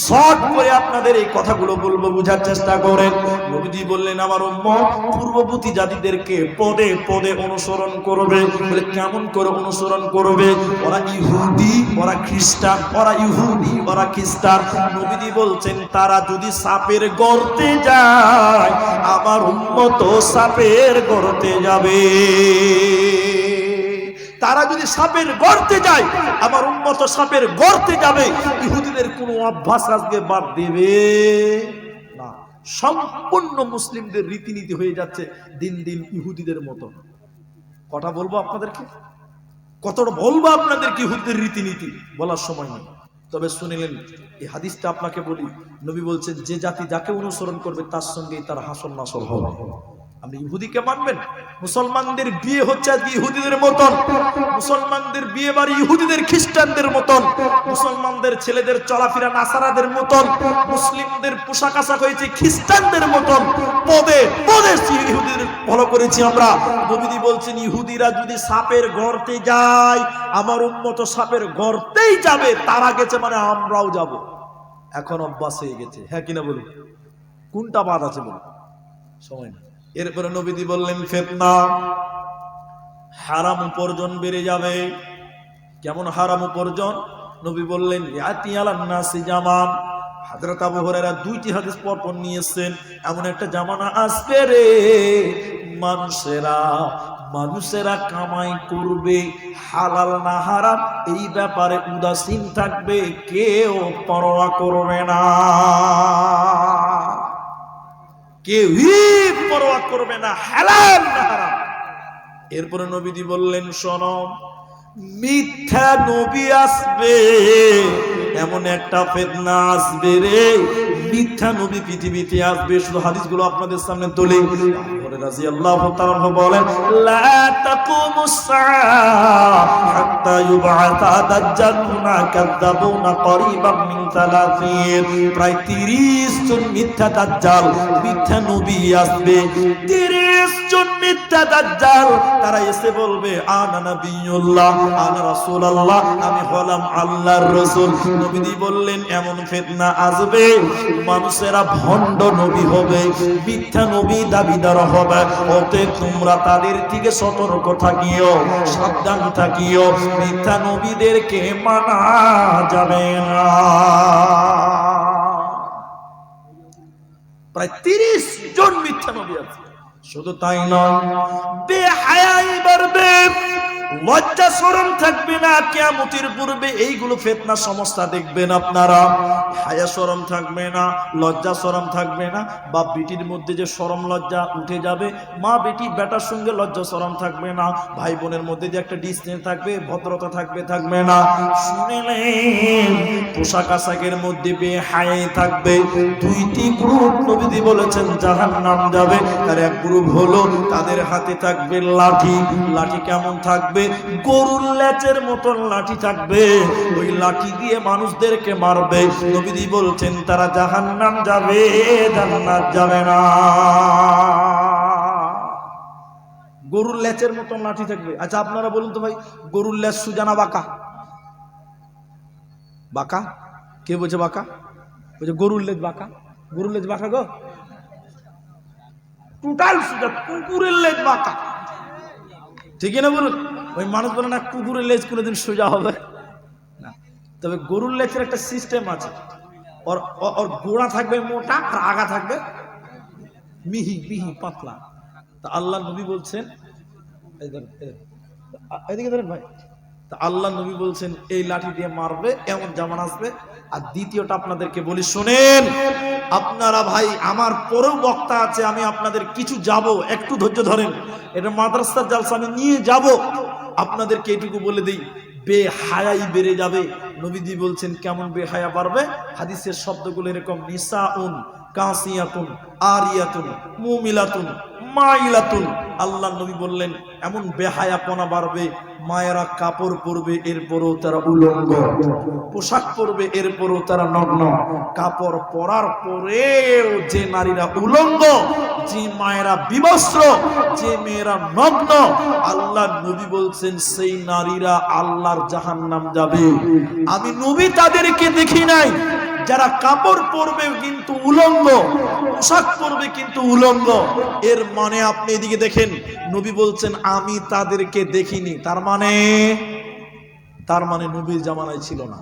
S1: শর্ট করে আপনাদের এই কথাগুলো বলবো, বুঝার চেষ্টা করেন। নবীজি বললেন আমার উম্মত পূর্ববর্তী জাতিদেরকে পদে পদে অনুসরণ করবে। বলে কেমন করে অনুসরণ করবে? ওরা ইহুদি, ওরা খ্রিস্টান, ওরা ইহুদি, ওরা খ্রিস্টান। নবীজি বলছেন তারা যদি সাপের গর্তে যায়, আমার উম্মত সাপের গর্তে যাবে। তারা যদি সাপের গর্তে যায়, আমার উম্মত সাপের গর্তে যাবে। ইহুদিদের কোনো অভ্যাস আজকে বাদ দেবে না। সম্পূর্ণ মুসলিমদের রীতিনীতি হয়ে যাচ্ছে দিন দিন ইহুদিদের মতো। কথা বলবো আপনাদেরকে, কতটা বলবো আপনাদেরকে ইহুদিদের রীতিনীতি, বলার সময় নেই। তবে শুনিলেন এই হাদিসটা আপনাকে বলি, নবী বলছেন যে জাতি যাকে অনুসরণ করবে তার সঙ্গেই তার হাসর নাসর হবে। আপনি ইহুদিকে মানবেন? মুসলমানদের বিয়ে হচ্ছে আজকে ইহুদিদের মতন, মুসলমানদের বিয়ে বাড়ি ইহুদিদের খ্রিস্টানদের মতন, মুসলমানদের ছেলেদের চলাফেরা নাসারাদের মতন, মুসলিমদের পোশাক আশাক হয়েছে খ্রিস্টানদের মতন। পদে পদে ইহুদিদের ফলো করেছি আমরা। নবীজি বলছেন ইহুদিরা যদি সাপের গর্তে যায়, আমার উম্মত সাপের গর্তেই যাবে। তারা গেছে মানে আমরাও যাব। এখন অভ্যাস হয়ে গেছে। হ্যাঁ কিনা বলুন? কোনটা বাদ আছে বলুন? সময় না। এরপরে নবীজি বললেন ফিতনা, হারাম উপার্জন বেড়ে যাবে। কেমন হারাম উপার্জন? নবী বললেন ইয়াতি আলান নাসি জামান। হযরত আবু হুরায়রা দুইটি হাদিস পরপর নিয়েছেন, এমন একটা জামানা আসবে রে, মানুষেরা কামাই করবে, হালাল না হারাম এই ব্যাপারে উদাসীন থাকবে, কেউ পরোয়া করবে না। কেউই পরোয়া করবে না হালাল না হারাম। এরপরে নবীজি বললেন, শোনো, মিথ্যা নবী আসবে, এমন একটা ফিতনা আসবে রে, মিথ্যা নবী পৃথিবীতে আসবে। শুধু হাদিসগুলো আপনাদের সামনে তুলি। রাদিয়াল্লাহু তাআলা বলেন, লা তাকুমুস সাআহ হাত্তা ইউবআসা দাজ্জালুনা কাযাবুনা করিবাম মিন 30, প্রায় 30 জন মিথ্যা দাজ্জাল, মিথ্যা নবী আসবে। 30 জন মিথ্যা দাজ্জাল, তারা এসে বলবে, আনা নবিয়ুল্লাহ, আনা রাসূলুল্লাহ, আমি হলাম আল্লাহর রাসূল। নবীজি বললেন, এমন ফিতনা আসবে, মানুষেরা ভণ্ড নবী হবে, মিথ্যা নবী দাবিদার হবে। অতএব তোমরা তাদের থেকে সতর্ক থাকিও, সাবধান থাকিও, মিথ্যা নবীদেরকে মানা যাবে না। প্রায় 30 জন মিথ্যা নবী আছে। শুধু তাই নয়, বেহায়াই বাড়বে, লজ্জা শরম থাকবে না। কিয়ামতের পূর্বে এইগুলো ফিতনা সমস্যা দেখবেন আপনারা। হায়া শরম থাকবে না, লজ্জা শরম থাকবে না। বাপ বেটির মধ্যে যে শরম লজ্জা উঠে যাবে, মা বেটি বেটার সঙ্গে লজ্জা শরম থাকবে না, ভাই বোনের মধ্যে যে একটা ডিসটেন্স থাকবে, ভদ্রতা থাকবে না। শুনলেন, পোশাক আশাকের মধ্যে বেহায়াই থাকবে। দুইটি গ্রুপ নবীজি বলেছেন জাহান্নাম যাবে। আর এক গ্রুপ হলো, তাদের হাতে থাকবে লাঠি। লাঠি কেমন থাকবে? গরুর লেজের মতন লাঠি থাকবে, ওই লাঠি দিয়ে মানুষদেরকে মারবে। নবীজি বলছেন তারা জাহান্নাম যাবে, জান্নাত যাবে না। গরুর লেজের মতন লাঠি থাকবে। আচ্ছা আপনারা বলুন তো ভাই, গরুর লেজ সোজা না বাঁকা? বাঁকা। কে বলছে বাঁকা? বলছে গরুর লেজ বাঁকা। গরুর লেজ বাঁকা গো? টোটাল সোজা, কুকুরের লেজ বাঁকা। ঠিক না বলুন? ওই মানুষ বলে না কুকুরের লেজ কোনোদিন সোজা হবে না। তবে গরুর লেজের একটা সিস্টেম আছে, ওর গোড়া থাকবে মোটা আর আগা থাকবে মিহি মিহি পাতলা। তা আল্লাহ নবী বলছেন, এদিকে ধরেন ভাই, তা আল্লাহ নবী বলছেন এই লাঠি দিয়ে মারবে, এমন জামান আসবে। আর দ্বিতীয়টা আপনাদেরকে বলি, শোনেন আপনারা ভাই, আমার পরেও বক্তা আছে, আমি আপনাদের কিছু যাব, একটু ধৈর্য ধরেন। এটা মাদ্রাসার জালসা, আমি নিয়ে যাব। আপনাদেরকে এটুকু বলে দিই, বেহায়াই বেড়ে যাবে। নবীজি বলছেন কেমন বেহায়া বাড়বে? হাদিসের শব্দগুলো এরকম, নিসাউন কাসিয়াতুন আরিয়াতুন মুমিলাতুন মাইলাতুন। আল্লাহ নবী বললেন এমন বেহায়াপনা বাড়বে, মায়েরা কাপড় পরবে এরপরও তারা উলঙ্গ, পোশাক পরবে এরপরও তারা নগ্ন। কাপড় পরার পরেও যে নারীরা উলঙ্গ, যে মায়েরা বিবস্ত্র, যে মেয়েরা নগ্ন, আল্লাহ নবী বলছেন সেই নারীরা আল্লাহর জাহান্নাম যাবে। আমি নবী তাদেরকে দেখি নাই যারা কাপড় পরবে কিন্তু উলঙ্গ, পোশাক পরবে কিন্তু উলঙ্গ। এর মানে আপনি এদিকে দেখেন, নবী বলছেন আমি তাদেরকে দেখিনি। তার মানে নবীর জামানায় ছিল না,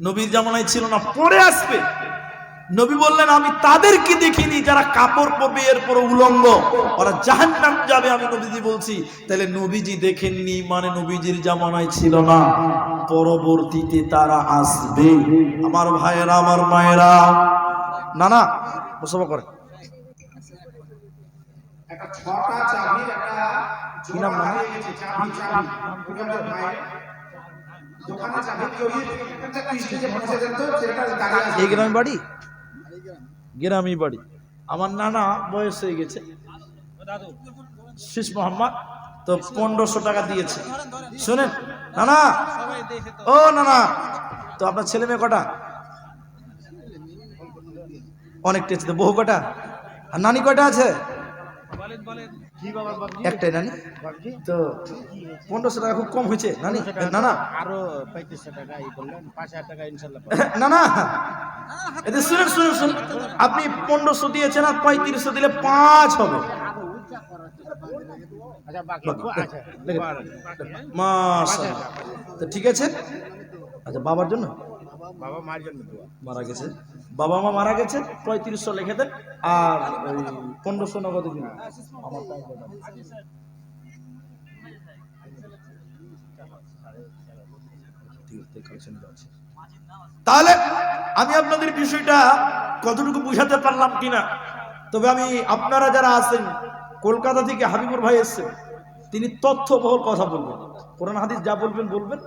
S1: নবীর জামানায় ছিল না, পরে আসবে। নবী বললেন আমি তাদেরকে দেখিনি যারা কাপড় পরবে এরপর উলঙ্গ, ওরা জাহান্নাম যাবে। আমি নবীজি বলছি, তাহলে নবীজি দেখেননি মানে নবীজির জামানায় ছিল না, পরবর্তীতে তারা আসবে। আমার ভাইয়েরা, আমার মায়েরা, না না মুসলমান করে একটা ছটা চাবির একটা কি নাম না দোকানে চাবি একটা স্টেজে বসে যেত, সেটা দাঁড়িয়ে এই গ্রামে বাড়ি, গ্রামই বাড়ি। আমার নানা বয়স হয়ে গেছে, শীষ মোহাম্মদ, তো 1500 টাকা দিয়েছে। শুনেন নানা, ও নানা, তো আপনার ছেলে মেয়ে কটা? অনেকটা আছে, বহু কটা? আর নানি কটা আছে? একটাই নানি। তো 1500 টাকা খুব কম হয়েছে নানি। নানা আরো 3500 টাকা বললেন, 5000 টাকা ইনশাআল্লাহ। নানা এদের শুনুন শুনুন শুনুন, আপনি 1500 দিয়েছেন আর 3500 দিলে 5 হবে। মাশাআল্লাহ, তো ঠিক আছে। আচ্ছা বাবার জন্য, বাবা মার জন্য মারা গেছে, বাবা মা মারা গেছে, 3500 লিখে দেন আর ওই 1500 নগদ দিন। আমার তাহলে আমি আপনাদের বিষয়টা কতটুকু বুঝাতে পারলাম কিনা
S2: তবে আমি আপনারা যারা আছেন, কলকাতা থেকে হাবিবুর ভাই এসেছেন, তিনি তথ্যবহুল কথা বলবেন, কোরআন হাদিস যা বলবেন বলবেন,